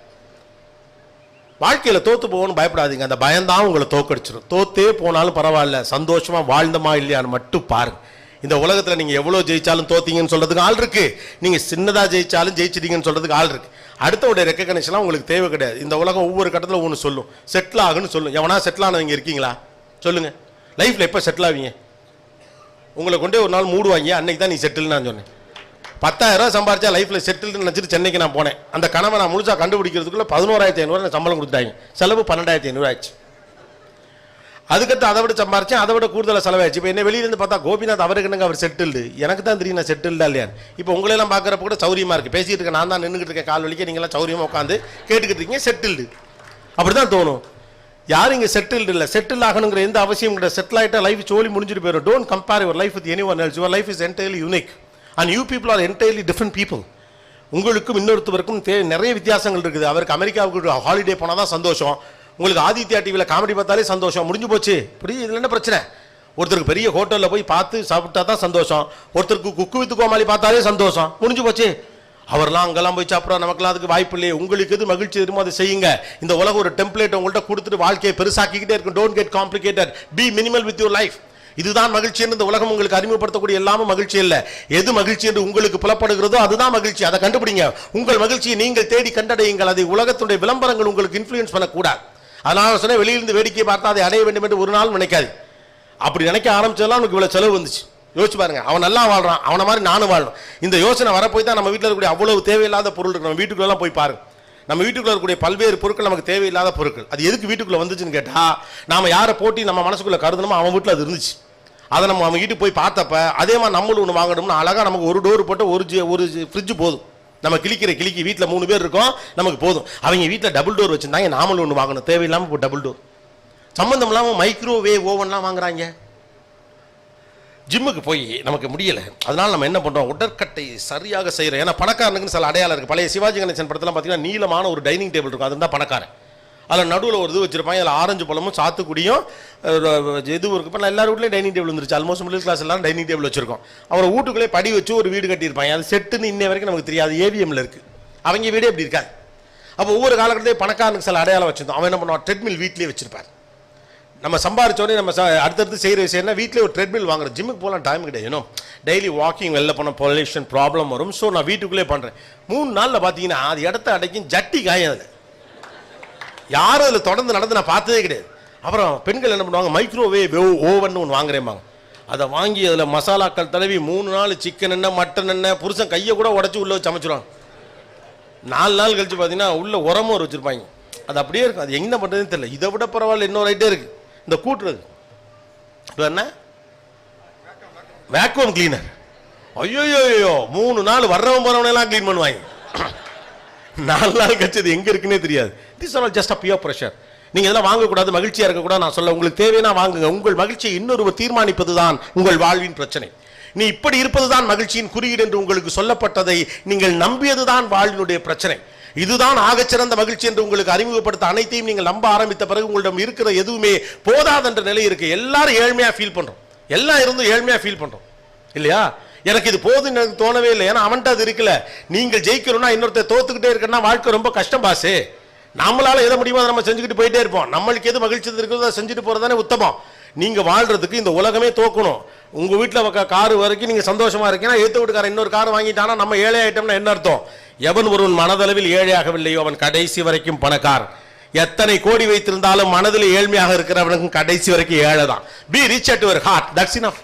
வாழ்க்கையில் தோற்று போகணும்னு பயப்படாதீங்க, அந்த பயம்தான் உங்களை தோக்கடிச்சிடும். தோத்தே போனாலும் பரவாயில்ல, சந்தோஷமாக வாழ்ந்தமா இல்லையான்னு மட்டும் பாருங்க. இந்த உலகத்தில் நீங்கள் எவ்வளோ ஜெயிச்சாலும் தோத்தீங்கன்னு சொல்கிறதுக்கு ஆள் இருக்கு, நீங்கள் சின்னதாக ஜெயிச்சாலும் ஜெயிச்சிட்டீங்கன்னு சொல்கிறதுக்கு ஆள் இருக்கு. அடுத்தவுடைய ரெக்கக்னேஷன்லாம் உங்களுக்கு தேவை கிடையாது. இந்த உலகம் ஒவ்வொரு கட்டத்தில் ஒன்று சொல்லும், செட்டில் ஆகுன்னு சொல்லும். எவனா செட்டில் ஆனவங்க இருக்கீங்களா சொல்லுங்கள்? லைஃப்பில் எப்போ செட்டில் ஆவீங்க? உங்களை கொண்டே ஒரு நாள் மூடுவாங்க, அன்னைக்கு தான் நீ செட்டில்னு நான் சொன்னேன். 10,000 ரூபா சம்பாரிச்சா லைஃப்பில் செட்டில்னு நினச்சிட்டு சென்னைக்கு நான் போனேன். அந்த கனவை நான் முழுசாக கண்டுபிடிக்கிறதுக்குள்ளே 11,500 சம்பளம் கொடுத்தாங்க. செலவு 12,500 ஆயிடுச்சு. அதுக்கடுத்து அதை விட சம்பாரிச்சேன், அதை விட கூடுதலாக செலவாயிடுச்சு. இப்போ என்ன வெளியிலேருந்து பார்த்தா கோபிநாத் அவருக்கு என்னங்க அவர் செட்டில்டு, எனக்கு தான் தெரியும் நான் செட்டில்டா இல்லையான்னு. இப்போ உங்களெல்லாம் பார்க்குறப்ப கூட சௌரியமாக இருக்குது, பேசிகிட்டு இருக்கேன், நான் தான் நின்றுக்கிட்டு இருக்கேன் கால் வலிக்க, நீங்களாம் சௌரியமாக உட்காந்து கேட்டுக்கிட்டு இருக்கீங்க, செட்டில்டு. அப்படி தான் தோணும். யாரும் இங்கே செட்டில்டு இல்லை, செட்டில் ஆகணுங்கிற எந்த அவசியம் கிடையாது. செட்டில் ஆகிட்டா லைஃப் சோழி முடிஞ்சிட்டு போயிடும். Don't compare your life with anyone else. Your life is entirely unique and you people are entirely different people. உங்களுக்கும் இன்னொருத்தவருக்கும் நிறைய வித்தியாசங்கள் இருக்குது. அவருக்கு அமெரிக்காவுக்கு ஹாலிடே போனால் தான் சந்தோஷம், உங்களுக்கு ஆதித்யா டிவியில் காமெடி பார்த்தாலே சந்தோஷம், முடிஞ்சு போச்சு. இப்படி இதில் என்ன பிரச்சனை? ஒருத்தருக்கு பெரிய ஹோட்டலில் போய் பார்த்து சாப்பிட்டா தான் சந்தோஷம், ஒருத்தருக்கு குக்கு வித்து கோமாளி பார்த்தாலே சந்தோஷம், முடிஞ்சு போச்சு. அவர்லாம் அங்கெல்லாம் போய் சாப்பிட்றோம், நமக்குலாம் அதுக்கு வாய்ப்பு இல்லையே. உங்களுக்கு எது மகிழ்ச்சி தெரியுமோ அதை செய்யுங்க. இந்த உலகம் ஒரு டெம்ப்ளேட் உங்கள்கிட்ட கொடுத்துட்டு வாழ்க்கையை பெருசாக்கிக்கிட்டே இருக்கும். Don't get complicated, B minimal with your life. இதுதான் மகிழ்ச்சி என்று இந்த உலகம் உங்களுக்கு அறிமுகப்படுத்தக்கூடிய எல்லாமும் மகிழ்ச்சி இல்லை. எது மகிழ்ச்சி என்று உங்களுக்கு புலப்படுகிறதோ அதுதான் மகிழ்ச்சி. அதை கண்டுபிடிங்க. உங்கள் மகிழ்ச்சியை நீங்கள் தேடி கண்டடையுங்கள். அதை உலகத்துடைய விளம்பரங்கள் உங்களுக்கு இன்ஃப்ளூயன்ஸ் பண்ணக்கூடாது. அதனால சொன்ன வெளியிலிருந்து வேடிக்கை பார்த்தா அதை அடைய வேண்டும் என்று ஒரு நாள் நினைக்காது. அப்படி நினைக்க ஆரம்பிச்சதெல்லாம் உனக்கு இவ்வளவு செலவு வந்துச்சு. யோசிச்சு பாருங்க. அவன் நல்லா வாழ்றான், அவனை மாதிரி நானும் வாழணும். இந்த யோசனை வரப்போய் தான் நம்ம வீட்டில் இருக்கக்கூடிய அவ்வளவு தேவையில்லாத பொருள் இருக்கு. நம்ம வீட்டுக்குள்ளெல்லாம் போய் பாருங்க. நம்ம வீட்டுக்குள்ள இருக்கக்கூடிய பல்வேறு பொருட்கள் நமக்கு தேவையில்லாத பொருட்கள். அது எதுக்கு வீட்டுக்குள்ள வந்துச்சுன்னு கேட்டா, நாம யாரை போட்டி நம்ம மனசுக்குள்ள கருதணுமோ அவன் வீட்டில் அது இருந்துச்சு. அதை நம்ம அவன் வீட்டுக்கு போய் பார்த்தப்ப அதே மாதிரி நம்மளும் ஒன்று வாங்கணும்னு அழகா நமக்கு ஒரு டோர் போட்டு ஒரு ஃப்ரிட்ஜ் போதும். நம்ம கிளிக்கு வீட்டில் 3 பேர் இருக்கோம், நமக்கு போதும். அவங்க வீட்டில் டபுள் டோர் வச்சிருந்தாங்க, நாமளும் ஒன்று வாங்கணும். தேவையில்லாமல் இப்போ டபுள் டோர். சம்பந்தம் இல்லாமல் மைக்ரோவேவ் ஓவன்லாம் வாங்குறாங்க. ஜிம்முக்கு போய் நமக்கு முடியலை, அதனால நம்ம என்ன பண்ணுறோம், உடற்கட்டை சரியாக செய்கிறோம். ஏன்னா பணக்காரனுக்குன்னு சில அடையாளம் இருக்குது. பழைய சிவாஜி கணேசன் படத்தெல்லாம் பார்த்தீங்கன்னா நீளமான ஒரு டைனிங் டேபிள் இருக்கும், அது தான் பணக்காரன். அதில் நடுவில் ஒரு இது வச்சிருப்பாங்க, அதில் ஆரஞ்சு பழமும் சாத்துக்குடியும் இது இருக்கு. இப்போ எல்லாரும் வீட்லேயும் டைனிங் டேபிள் வந்துருச்சு. ஆல்மோஸ்ட் மிடில் கிளாஸ் எல்லாரும் டைனிங் டேபிள் வச்சிருக்கோம். அவரை வீட்டுக்குள்ளே படி வச்சு ஒரு வீடு கட்டியிருப்பாங்க. அது செட்டுன்னு இன்னை வரைக்கும் நமக்கு தெரியாது. ஏவிஎம்ல இருக்குது. அவங்க வீடே இப்படி இருக்காது. அப்போ ஒவ்வொரு காலகட்டத்தையும் பணக்காரனுக்கு சில அடையாளம் வச்சிருந்தோம். அவன் என்ன பண்ணுவான், ட்ரெட்மில் வீட்லேயே வச்சிருப்பார். நம்ம சம்பாரிச்சோடனே நம்ம அடுத்தடுத்து செய்கிற விஷயம் என்ன, வீட்டிலே ஒரு ட்ரெட்மில் வாங்குறோம். ஜிம்முக்கு போகலாம் டைம் கிடையாது. டெய்லி வாக்கிங் வெளில போன பொல்யூஷன் ப்ராப்ளம் வரும். ஸோ நான் வீட்டுக்குள்ளே பண்ணுறேன். 3 நாளில் பார்த்தீங்கன்னா அது இடத்த அடைக்கும், ஜட்டி காயம். அதில் யாரும் அதில் தொடர்ந்து நடந்து நான் பார்த்ததே கிடையாது. அப்புறம் பெண்கள் என்ன பண்ணுவாங்க, மைக்ரோவேவ் ஓவன் ஒன்று வாங்குறேம்பாங்க. அதை வாங்கி அதில் மசாலாக்கள் தடவி 3 நாள் சிக்கன் என்ன மட்டன் என்ன புருஷன் கையை கூட உடச்சி உள்ளே வச்சு சமைச்சிருவாங்க. 4 நாள் கழிச்சு பார்த்தீங்கன்னா உள்ள உரமும் ஒரு வச்சுருப்பாங்க. அது அப்படியே இருக்கும். அது என்ன பண்ணுறதுன்னு தெரியல. இதை விட பரவாயில்ல இன்னொரு ஐட்டே இருக்குது, இந்த கூட்டுறது. இப்போ என்ன வேக்யூம் கிளீனர். ஐயோ 3 நாள் வர்றவன் போறவனெல்லாம் கிளீன் பண்ணுவாங்க. 4 நாள் கழிச்சு அது எங்கே இருக்குன்னே தெரியாது. This are just a peer pressure. நீங்கள் இதெல்லாம் வாங்கக்கூடாது, மகிழ்ச்சியாக இருக்கக்கூடாது நான் சொல்ல. உங்களுக்கு தேவைன்னா வாங்குங்க. உங்கள் மகிழ்ச்சியை இன்னொருவர் தீர்மானிப்பது தான் உங்கள் வாழ்வின் பிரச்சனை. நீ இப்படி இருப்பதுதான் மகிழ்ச்சியின் குறியீடு என்று உங்களுக்கு சொல்லப்பட்டதை நீங்கள் நம்பியதுதான் வாழ்வினுடைய பிரச்சனை. இதுதான் ஆகச்சிறந்த மகிழ்ச்சி என்று உங்களுக்கு அறிமுகப்படுத்த அனைத்தையும் நீங்கள் நம்ப ஆரம்பித்த பிறகு உங்களிடம் இருக்கிற எதுவுமே போதாதென்ற நிலை இருக்கு. எல்லாரும் ஏழ்மையா ஃபீல் பண்றோம். எல்லாம் இருந்தும் ஏழ்மையா ஃபீல் பண்றோம் இல்லையா? எனக்கு இது போதுன்னு எனக்கு தோணவே இல்லை. ஏன்னா அவன்கிட்ட அது இருக்குல்ல. நீங்கள் ஜெயிக்கணும்னா இன்னொருத்தர் தோத்துக்கிட்டே இருக்குன்னா வாழ்க்கை ரொம்ப கஷ்டம் பாசு. நம்மளால எதை முடியுமோ அதை நம்ம செஞ்சுக்கிட்டு போயிட்டே இருப்போம். நம்மளுக்கு எது மகிழ்ச்சி இருக்கிறதோ அதை செஞ்சுட்டு போறதானே உத்தமம். நீங்க வாழ்றதுக்கு இந்த உலகமே தோக்கணும். உங்க வீட்டில் காரு வரைக்கும் நீங்க சந்தோஷமா இருக்கீங்கன்னா ஏத்து வீட்டுக்காரன் இன்னொரு கார் வாங்கிட்டானா நம்ம ஏழை ஆயிட்டோம்னா என்ன அர்த்தம்? எவன் ஒருவன் மனதளவில் ஏழையாகவில்லையோ அவன் கடைசி வரைக்கும் பணக்கார். எத்தனை கோடி வைத்திருந்தாலும் மனதில் ஏழ்மையாக இருக்கிறவனுக்கு கடைசி வரைக்கும் ஏழை தான். Be rich at your heart, that's enough.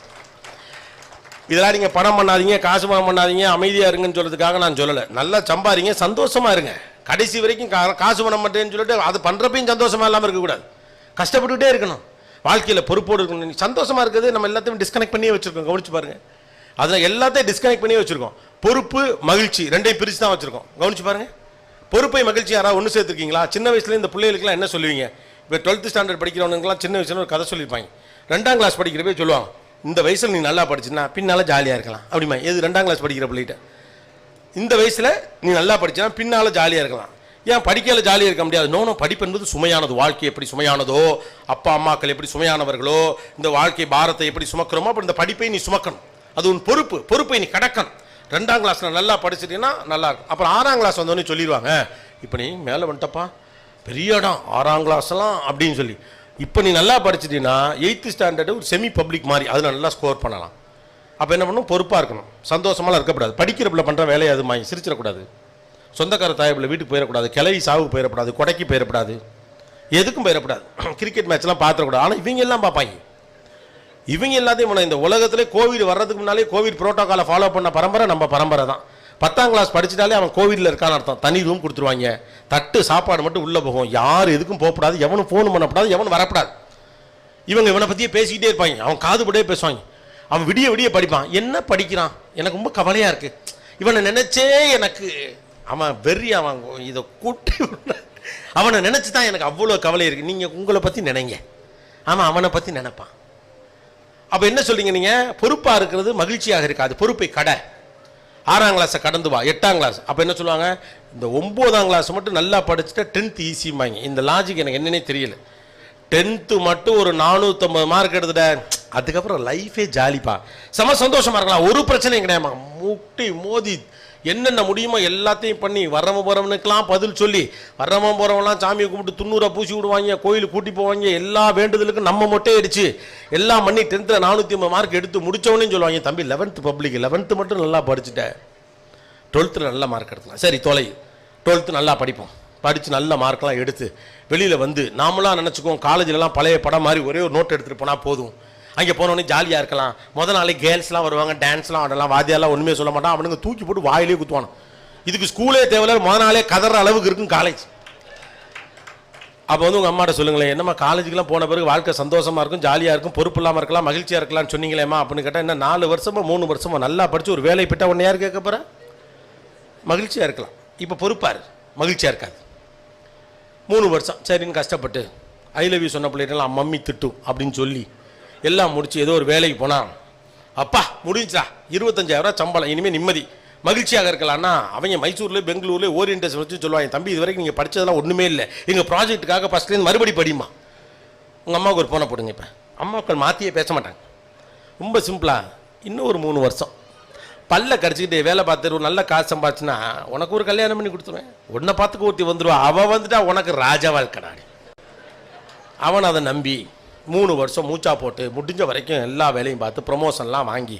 இதெல்லாம் நீங்க பணம் பண்ணாதீங்க, காசு பணம் பண்ணாதீங்க, அமைதியா இருங்கன்னு சொல்றதுக்காக நான் சொல்லலை. நல்லா சம்பாதிங்க, சந்தோஷமா இருங்க. கடைசி வரைக்கும் காசு பணம் பண்ணுறேன்னு சொல்லிட்டு அது பண்றப்பையும் சந்தோஷமா இல்லாமல் இருக்கக்கூடாது. கஷ்டப்பட்டுக்கிட்டே இருக்கணும். வாழ்க்கையில் பொறுப்போடு இருக்கணும். சந்தோஷமா இருக்கிறது நம்ம எல்லாத்தையும் டிஸ்கனெக்ட் பண்ணியே வச்சிருக்கோம். கவனிச்சு பாருங்க. அதில் எல்லாத்தையும் டிஸ்கனெக்ட் பண்ணியே வச்சிருக்கோம். பொறுப்பு மகிழ்ச்சி ரெண்டையும் பிரித்து தான் வச்சிருக்கோம். கவனிச்சு பாருங்க. பொறுப்பை மகிழ்ச்சி யாராவது ஒன்று சேர்த்துருக்கீங்களா? சின்ன வயசுல இந்த பிள்ளைகளுக்குலாம் என்ன சொல்லுவீங்க? இப்போ 12th ஸ்டாண்டர்ட் படிக்கிறவனுக்குலாம் சின்ன வயசுல ஒரு கதை சொல்லியிருப்பாங்க. 2ஆம் கிளாஸ் படிக்கிறப்பே சொல்லுவாங்க, இந்த வயசில் நீ நல்லா படிச்சுன்னா பின்னால ஜாலியாக இருக்கலாம் அப்படிமா. எது 2ஆம் கிளாஸ் படிக்கிற பிள்ளைகிட்ட இந்த வயசில் நீ நல்லா படிச்சுன்னா பின்னால ஜாலியாக இருக்கலாம். ஏன் படிக்கல ஜாலியாக இருக்க முடியாது? நோனோ, படிப்பு என்பது சுமையானது. வாழ்க்கை எப்படி சுமையானதோ, அப்பா அம்மாக்கள் எப்படி சுமையானவர்களோ, இந்த வாழ்க்கை பாரத்தை எப்படி சுமக்கிறோமோ அப்படி இந்த படிப்பை நீ சுமக்கணும். அது உன் பொறுப்பு. பொறுப்பை நீ கடக்கணும். 2ஆம் கிளாஸ்ல நல்லா படிச்சிட்டீங்கன்னா நல்லா இருக்கும். அப்புறம் 6ஆம் கிளாஸ் வந்தோடனே சொல்லிடுவாங்க, இப்போ நீ மேலே வந்துட்டப்பா, பெரிய இடம் 6ஆம் கிளாஸ்லாம் அப்படின்னு சொல்லி. இப்போ நீ நல்லா படிச்சிட்டீங்கன்னா 8th ஸ்டாண்டர்டு ஒரு செமி பப்ளிக் மாதிரி அதில் நல்லா ஸ்கோர் பண்ணலாம். அப்போ என்ன பண்ணணும்? பொறுப்பாக இருக்கணும். சந்தோஷமாலாம் இருக்கக்கூடாது. படிக்கிற பிள்ளை பண்ணுற வேலையை அது மாதிரி சிரிச்சிடக்கூடாது. சொந்தக்கார தாயப்பில் வீட்டுக்கு போயிடக்கூடாது. கிளவி சாவுக்கு போயிடக்கூடாது. கொடைக்கு போயிடக்கூடாது. எதுக்கும் போயிடக்கூடாது. கிரிக்கெட் மேட்ச்லாம் பார்த்துடக்கூடாது. ஆனால் இவங்க எல்லாம் பார்ப்பாங்க. இவங்க எல்லாத்தையும் இந்த உலகத்திலே கோவிட் வர்றதுக்கு முன்னாலே கோவிட் புரோட்டோகாலை ஃபாலோ பண்ண பரம்பரை நம்ம பரம்பரை தான். 10ஆம் கிளாஸ் படிச்சுட்டாலே அவன் கோவிட்ல இருக்கான்னு அர்த்தம். தனி ரூம் கொடுத்துருவாங்க. தட்டு சாப்பாடு மட்டும் உள்ளே போகும். யார் எதுக்கும் போகக்கூடாது. எவனும் ஃபோன் பண்ணக்கூடாது. எவனும் வரக்கூடாது. இவங்க இவனை பற்றியே பேசிக்கிட்டே இருப்பாங்க. அவன் காதுபடியே பேசுவாங்க. அவன் விடிய விடிய படிப்பான். என்ன படிக்கிறான்? எனக்கு ரொம்ப கவலையாக இருக்குது. இவனை நினைச்சே எனக்கு அவன் வெறி. அவன் இதை கூட்டி அவனை நினச்சி தான் எனக்கு அவ்வளோ கவலை இருக்குது. நீங்கள் உங்களை பற்றி நினைங்க, அவன் அவனை பற்றி நினைப்பான். அப்போ என்ன சொல்றீங்க? நீங்கள் பொறுப்பாக இருக்கிறது மகிழ்ச்சியாக இருக்காது. பொறுப்பை கடை. 6ஆம் கிளாஸை கடந்து வா. 8ஆம் கிளாஸ் அப்போ என்ன சொல்லுவாங்க? இந்த 9ஆம் கிளாஸ் மட்டும் நல்லா படிச்சுட்டா 10th ஈஸிம்பாங்க. இந்த லாஜிக் எனக்கு என்னன்னே தெரியல. 10th மட்டும் ஒரு 450 மார்க் எடுத்துட்ட, அதுக்கப்புறம் லைஃபே ஜாலிப்பா, செம சந்தோஷமா இருக்கலாம். ஒரு பிரச்சனையும் கிடையாது. முட்டி மோதி என்னென்ன முடியுமோ எல்லாத்தையும் பண்ணி வர்றவன் போகிறவனுக்கெல்லாம் பதில் சொல்லி வர்றவன் போகிறவன்லாம் சாமியை கும்பிட்டு 90 பூசி விடுவாங்க, கோயிலுக்கு கூட்டி போவாங்க. எல்லா வேண்டுதலுக்கும் நம்ம மொட்டை அடிச்சு எல்லாம் பண்ணி 10th 450 மார்க் எடுத்து முடித்தவனே சொல்லுவாங்க, தம்பி 11th பப்ளிக் 11th மட்டும் நல்லா படிச்சுட்டேன், 12th நல்ல மார்க் எடுக்கலாம். சரி தொலை, 12th நல்லா படிப்போம், படித்து நல்ல மார்க்லாம் எடுத்து வெளியில் வந்து நாமளாம் நினச்சிக்குவோம் காலேஜிலலாம் பழைய படம் மாதிரி ஒரே ஒரு நோட் எடுத்துகிட்டு போனால் போதும், அங்கே போனோடனே ஜாலியாக இருக்கலாம். முதல் நாளே கேர்ள்ஸ்லாம் வருவாங்க, டான்ஸ்லாம் ஆடலாம், வாத்தியாலாம் ஒன்றுமே சொல்ல மாட்டான், அவனுங்க தூக்கி போட்டு வாயிலே குத்துவானு. இதுக்கு ஸ்கூலே தேவையில்ல, முதல் நாளே கதற அளவுக்கு இருக்கும் காலேஜ். அப்போ வந்து உங்கள் அம்மாட்ட சொல்லுங்களேன், என்னம்மா காலேஜுக்கெலாம் போன பிறகு வாழ்க்கை சந்தோஷமாக இருக்கும், ஜாலியாக இருக்கும், பொறுப்பு இல்லாமல் இருக்கலாம், மகிழ்ச்சியாக இருக்கலாம்னு சொன்னீங்களேம்மா அப்படின்னு கேட்டால், என்ன 4 வருஷமோ 3 வருஷமோ நல்லா படித்து ஒரு வேலை பெற்ற உடனே யார் கேட்க போகிற? மகிழ்ச்சியாக இருக்கலாம். இப்போ பொறுப்பார் மகிழ்ச்சியாக இருக்காது. 3 வருஷம் சரின்னு கஷ்டப்பட்டு ஐ லவ் யூ சொன்ன பிள்ளைலாம் மம்மி திட்டும் அப்படின்னு சொல்லி எல்லாம் முடிச்சு ஏதோ ஒரு வேலைக்கு போனான். அப்பா முடிஞ்சா 25,000 சம்பளம், இனிமேல் நிம்மதி மகிழ்ச்சியாக இருக்கலாம்னா அவங்க மைசூரில் பெங்களூரில் ஓரியன்டேஷன் வச்சு சொல்லுவாங்க, தம்பி இது வரைக்கும் நீங்கள் படித்ததெல்லாம் ஒன்றுமே இல்லை, எங்கள் ப்ராஜெக்ட்டுக்காக ஃபஸ்ட்லேருந்து மறுபடி படிமா. உங்கள் அம்மாவுக்கு ஒரு ஃபோனை போடுங்க. இப்போ அம்மாக்கள் மாற்றியே பேச மாட்டாங்க, ரொம்ப சிம்பிளாக. இன்னும் ஒரு 3 வருஷம் பல்ல கடிச்சிக்கிட்டு வேலை பார்த்துட்டு ஒரு நல்ல காசு சம்பாதிச்சுன்னா உனக்கு ஒரு கல்யாணம் பண்ணி கொடுத்துருவேன், உன்னை பார்த்துக்க ஒருத்தி வந்துடுவா, அவள் வந்துட்டா உனக்கு ராஜா வாழ்க்கடாடி. அவன் அதை நம்பி 3 வருஷம் மூச்சா போட்டு முடிஞ்ச வரைக்கும் எல்லா வேலையும் பார்த்து ப்ரொமோஷன்லாம் வாங்கி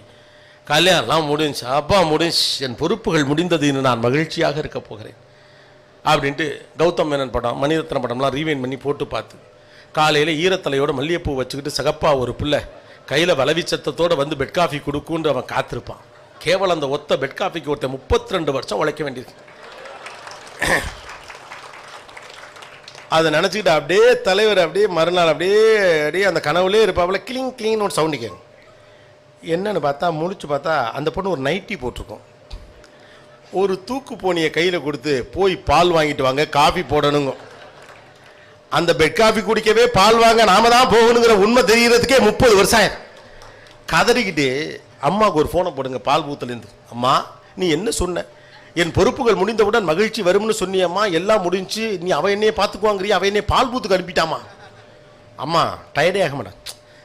கல்யாணம்லாம் முடிஞ்சு, அப்பா முடிஞ்சு என் பொறுப்புகள் முடிந்தது, இன்னும் நான் மகிழ்ச்சியாக இருக்க போகிறேன் அப்படின்ட்டு கௌதம் மேனன் படம் மணிரத்ன படம்லாம் ரீவைன் பண்ணி போட்டு பார்த்து காலையில் ஈரத்தலையோட மல்லிகைப்பூ வச்சுக்கிட்டு சகப்பா ஒரு பிள்ளை கையில் வளவிச்சத்தோடு வந்து பெட் காஃபி கொடுக்குன்ற அவன் காத்திருப்பான். கேவலம் அந்த ஒத்த பெட் காஃபிக்கு ஒருத்த 32 வருஷம் உழைக்க வேண்டியது. அதை நினச்சிக்கிட்டு அப்படியே தலைவர் அப்படியே மறுநாள் அப்படியே அப்படியே அந்த கனவுலே இருப்பாப்புல கிளிங் கிளிங்னு ஒரு சவுண்டு கேட்கும். என்னன்னு பார்த்தா முழிச்சு பார்த்தா அந்த பொண்ணு ஒரு நைட்டி போட்டிருக்கோம். ஒரு தூக்கு போனியை கையில் கொடுத்து போய் பால் வாங்கிட்டு வாங்க, காஃபி போடணுங்க. அந்த பெட் காஃபி குடிக்கவே பால் வாங்க நாம தான் போகணுங்கிற உண்மை தெரிகிறதுக்கே 30 வருஷம் ஆயிரம். கதறிக்கிட்டு அம்மாவுக்கு ஒரு ஃபோனை போடுங்க பால் பூத்துலேருந்து, அம்மா நீ என்ன சொன்ன, என் பொறுப்புகள் முடிந்தவுடன் மகிழ்ச்சி வரும்னு சொன்னியம்மா, எல்லாம் முடிஞ்சு நீ அவ என்னையே பார்த்துக்குவாங்கிறியா, அவ என்னையே பால் பூத்துக்கு அனுப்பிட்டாமா. அம்மா டயர்டே ஆக மாட்டேன்,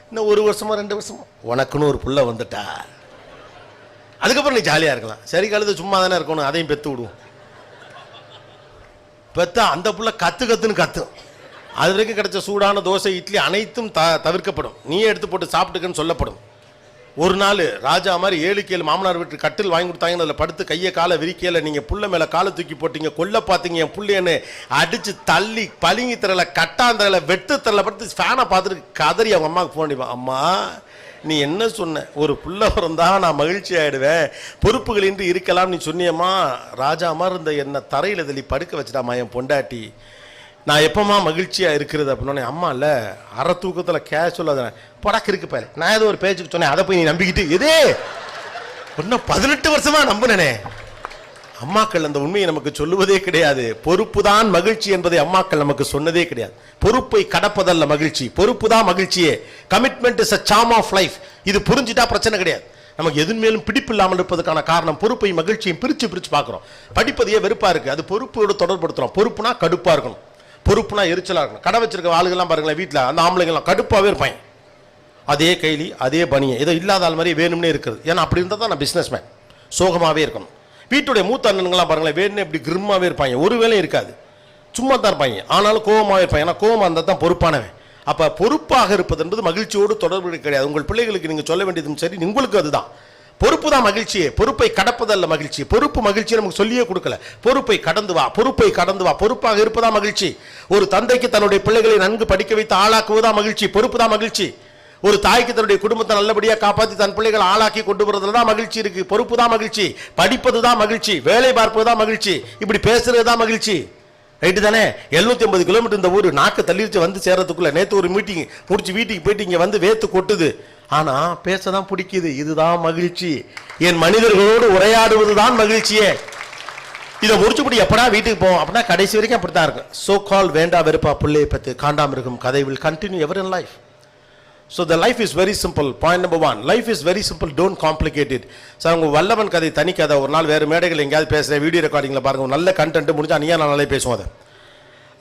இன்னும் 1 வருஷமோ 2 வருஷமோ உனக்குன்னு ஒரு புள்ள வந்துட்டா, அதுக்கப்புறம் நீ ஜாலியாக இருக்கலாம். சரி கழுது சும்மா தானே இருக்கணும், அதையும் பெற்று விடுவோம். பெற்றா அந்த புள்ள கத்துன்னு கத்தும். அது வரைக்கும் கிடைச்ச சூடான தோசை இட்லி அனைத்தும் தவிர்க்கப்படும், நீயே எடுத்து போட்டு சாப்பிட்டுக்குன்னு சொல்லப்படும். ஒரு நாள் ராஜா மாதிரி 7 மாமனார் வீட்டு கட்டில் வாங்கி கொடுத்தாங்கன்னு அதில் படுத்து கையை காலை விரிக்கையில் நீங்கள் புள்ள மேலே காலை தூக்கி போட்டீங்க, கொல்ல பார்த்தீங்க, என் புள்ளையன்னு அடித்து தள்ளி பளிங்கி தரல கட்டாந்தரல வெட்டு தரல படுத்து ஃபேனை பார்த்துட்டு கதறி அவங்க அம்மாவுக்கு ஃபோன் அடிப்பான், அம்மா நீ என்ன சொன்ன, ஒரு புள்ள பிறந்தா நான் மகிழ்ச்சி ஆகிடுவேன், பொறுப்புகள் இன்றி இருக்கலாம் நீ சொன்னியம்மா. ராஜா மாதிரி இருந்த என்னை தரையில் தள்ளி படுக்க வச்சுட்டாமா என் பொண்டாட்டி, நான் எப்போம்மா மகிழ்ச்சியாக இருக்கிறது அப்படின்னோடனே, அம்மா இல்லை அரை தூக்கத்தில் கேஷுவல் அதை படக்கு இருக்கு பாரு, நான் ஏதோ ஒரு பேச்சுக்கு சொன்னேன், அதை போய் நீ நம்பிக்கிட்டு எதே இன்னும் 18 வருஷமா நம்பினே. அம்மாக்கள் அந்த உண்மையை நமக்கு சொல்லுவதே கிடையாது. பொறுப்பு தான் மகிழ்ச்சி என்பதை அம்மாக்கள் நமக்கு சொன்னதே கிடையாது. பொறுப்பை கடப்பதல்ல மகிழ்ச்சி, பொறுப்பு தான் மகிழ்ச்சியே. Commitment is a charm of life. இது புரிஞ்சிட்டா பிரச்சனை கிடையாது. நமக்கு எது மேலும் பிடிப்பு இல்லாமல் இருப்பதற்கான காரணம் பொறுப்பை மகிழ்ச்சியும் பிரிச்சு பார்க்குறோம். படிப்பதையே வெறுப்பாக இருக்குது, அது பொறுப்போடு தொடர்படுத்துகிறோம். பொறுப்புனா கடுப்பாக இருக்கணும், பொறுப்புனா எரிச்சலாக இருக்கணும். கடை வச்சிருக்க ஆளுகள்லாம் பாருங்களேன், வீட்டில் அந்த ஆம்பளைங்கள்லாம் கடுப்பாகவே இருப்பாங்க, அதே கைலி அதே பனியை ஏதோ இல்லாத ஆள் மாதிரி வேணும்னே இருக்குது. ஏன்னா அப்படி இருந்தால் தான் நான் பிஸ்னஸ் மேன், சோகமாகவே இருக்கணும். வீட்டுடைய மூத்த அண்ணனுங்களாம் பாருங்களேன், வேணும்னே இப்படி கிருமாவே இருப்பாங்க, ஒரு வேலையும் இருக்காது, சும்மா தான் இருப்பாங்க, ஆனாலும் கோபமாகவே இருப்பாங்க. ஏன்னா கோபமாக இருந்தால் தான் பொறுப்பானவன். அப்போ பொறுப்பாக இருப்பது என்பது மகிழ்ச்சியோடு தொடர்பு கிடையாது. உங்கள் பிள்ளைகளுக்கு நீங்கள் சொல்ல வேண்டியதும் சரி, உங்களுக்கு அதுதான் பொறுப்பு தான் மகிழ்ச்சியே. பொறுப்பை கடப்பதல்ல மகிழ்ச்சி. பொறுப்பு மகிழ்ச்சியை நமக்கு சொல்லியே கொடுக்கல. பொறுப்பை கடந்து வா, பொறுப்பை கடந்து வா, பொறுப்பாக இருப்பதா மகிழ்ச்சி. ஒரு தந்தைக்கு தன்னுடைய பிள்ளைகளை நன்கு படிக்க வைத்து ஆளாக்குவதா மகிழ்ச்சி, பொறுப்பு தான் மகிழ்ச்சி. ஒரு தாய்க்கு தன்னுடைய குடும்பத்தை நல்லபடியாக காப்பாற்றி தன் பிள்ளைகளை ஆளாக்கி கொண்டு வரதுல தான் மகிழ்ச்சி இருக்கு. பொறுப்பு தான் மகிழ்ச்சி, படிப்பது தான் மகிழ்ச்சி, வேலை பார்ப்பது தான் மகிழ்ச்சி, இப்படி பேசுறது தான் மகிழ்ச்சி. ரைட்டு தானே? 750 கிலோமீட்டர் இந்த ஊர் நாக்கு தள்ளிடுச்சு வந்து சேர்றதுக்குள்ள. நேற்று ஒரு மீட்டிங் முடிச்சு வீட்டுக்கு போயிட்டு இங்கே வந்து வேத்து கொட்டுது, ஆனால் பேச தான் பிடிக்குது. இதுதான் மகிழ்ச்சி. என் மனிதர்களோடு உரையாடுவது தான் மகிழ்ச்சியே. இதை முடிச்சுப்படி எப்படா வீட்டுக்கு போவோம் அப்படின்னா கடைசி வரைக்கும் அப்படித்தான் இருக்கும். சோ கால் வேண்டா வெறுப்பா பிள்ளையை பற்றி காண்டாமிருக்கும் கதை will continue ever in life. So the life is very simple. Point number 1, life is very simple, don't complicate it. Sir உங்கள் வல்லவன் கதை தனி கதை. ஒரு நாள் வேறு மேடைகள் எங்கேயாவது பேசுகிறேன், வீடியோ ரெக்கார்டிங்கில் பாருங்கள், நல்ல கண்டென்ட் முடிஞ்சா நீயா நாளே பேசுவோம். அதை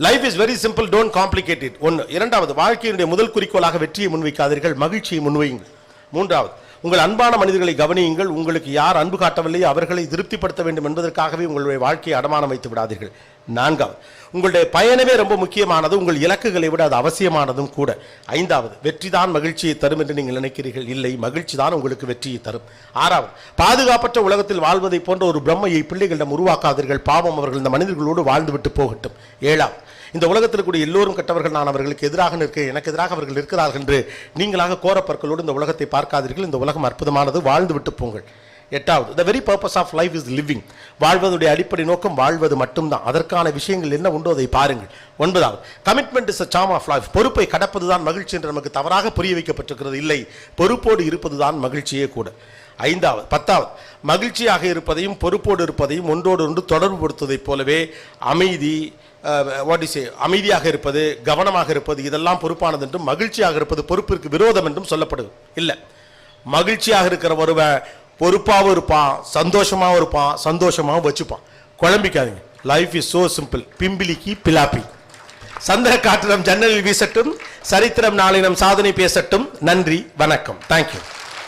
life is very simple, don't complicate it. 1. 2வது, வாழ்க்கையினுடைய முதல் குறிக்கோளாக வெற்றியை முன்வைக்காதீர்கள், மகிழ்ச்சியை முன்வையுங்கள். 3வது, உங்கள் அன்பான மனிதர்களை கவனியுங்கள். உங்களுக்கு யார் அன்பு காட்டவில்லையோ அவர்களை திருப்திப்படுத்த வேண்டும் என்பதற்காகவே உங்களுடைய வாழ்க்கையை அடமானம் வைத்து விடாதீர்கள். 4வது, உங்களுடைய பயணமே ரொம்ப முக்கியமானது, உங்கள் இலக்குகளை விட அது அவசியமானதும் கூட. 5வது, வெற்றி தான் மகிழ்ச்சியை தரும் என்று நீங்கள் நினைக்கிறீர்கள். இல்லை, மகிழ்ச்சி தான் உங்களுக்கு வெற்றியை தரும். 6வது, பாதுகாப்பற்ற உலகத்தில் வாழ்வதை போன்ற ஒரு பிரம்மையை பிள்ளைகளிடம் உருவாக்காதீர்கள். பாவம், அவர்கள் இந்த மனிதர்களோடு வாழ்ந்துவிட்டு போகட்டும். 7வது, இந்த உலகத்தில் கூடிய எல்லோரும் கெட்டவர்கள், நான் அவர்களுக்கு எதிராக நிற்கிறேன், எனக்கு எதிராக அவர்கள் இருக்கிறார்கள் என்று நீங்களாக கோரப்பற்களோடு இந்த உலகத்தை பார்க்காதீர்கள். இந்த உலகம் அற்புதமானது, வாழ்ந்து விட்டு போங்கள். 8வது, the very purpose of life is living. வாழ்வதுடைய அடிப்படை நோக்கம் வாழ்வது மட்டும்தான். அதற்கான விஷயங்கள் என்ன உண்டோ அதை பாருங்கள். 9வது, commitment is a charm of life. பொறுப்பை கடப்பதுதான் மகிழ்ச்சி என்று நமக்கு தவறாக புரிய வைக்கப்பட்டிருக்கிறது. இல்லை, பொறுப்போடு இருப்பதுதான் மகிழ்ச்சியே கூட. 5வது, 10வது, மகிழ்ச்சியாக இருப்பதையும் பொறுப்போடு இருப்பதையும் ஒன்றோடு ஒன்று தொடர்பு படுத்துவதைப் போலவே அமைதி, அமைதியாக இருப்பது, கவனமாக இருப்பது இதெல்லாம் பொறுப்பானது என்றும், மகிழ்ச்சியாக இருப்பது பொறுப்பிற்கு விரோதம் என்றும் சொல்லப்படுது. இல்லை, மகிழ்ச்சியாக இருக்கிற ஒருவன் பொறுப்பாகவும் இருப்பான், சந்தோஷமாகவும் இருப்பான், சந்தோஷமாகவும் வச்சுப்பான். குழம்பிக்காதீங்க. Life is so simple. பிம்பிலிக்கு பிலாப்பி. சந்திர காற்று நம் ஜன்னலில் வீசட்டும், சரித்திரம் நாளை நம் சாதனை பேசட்டும். நன்றி, வணக்கம். தேங்க்யூ.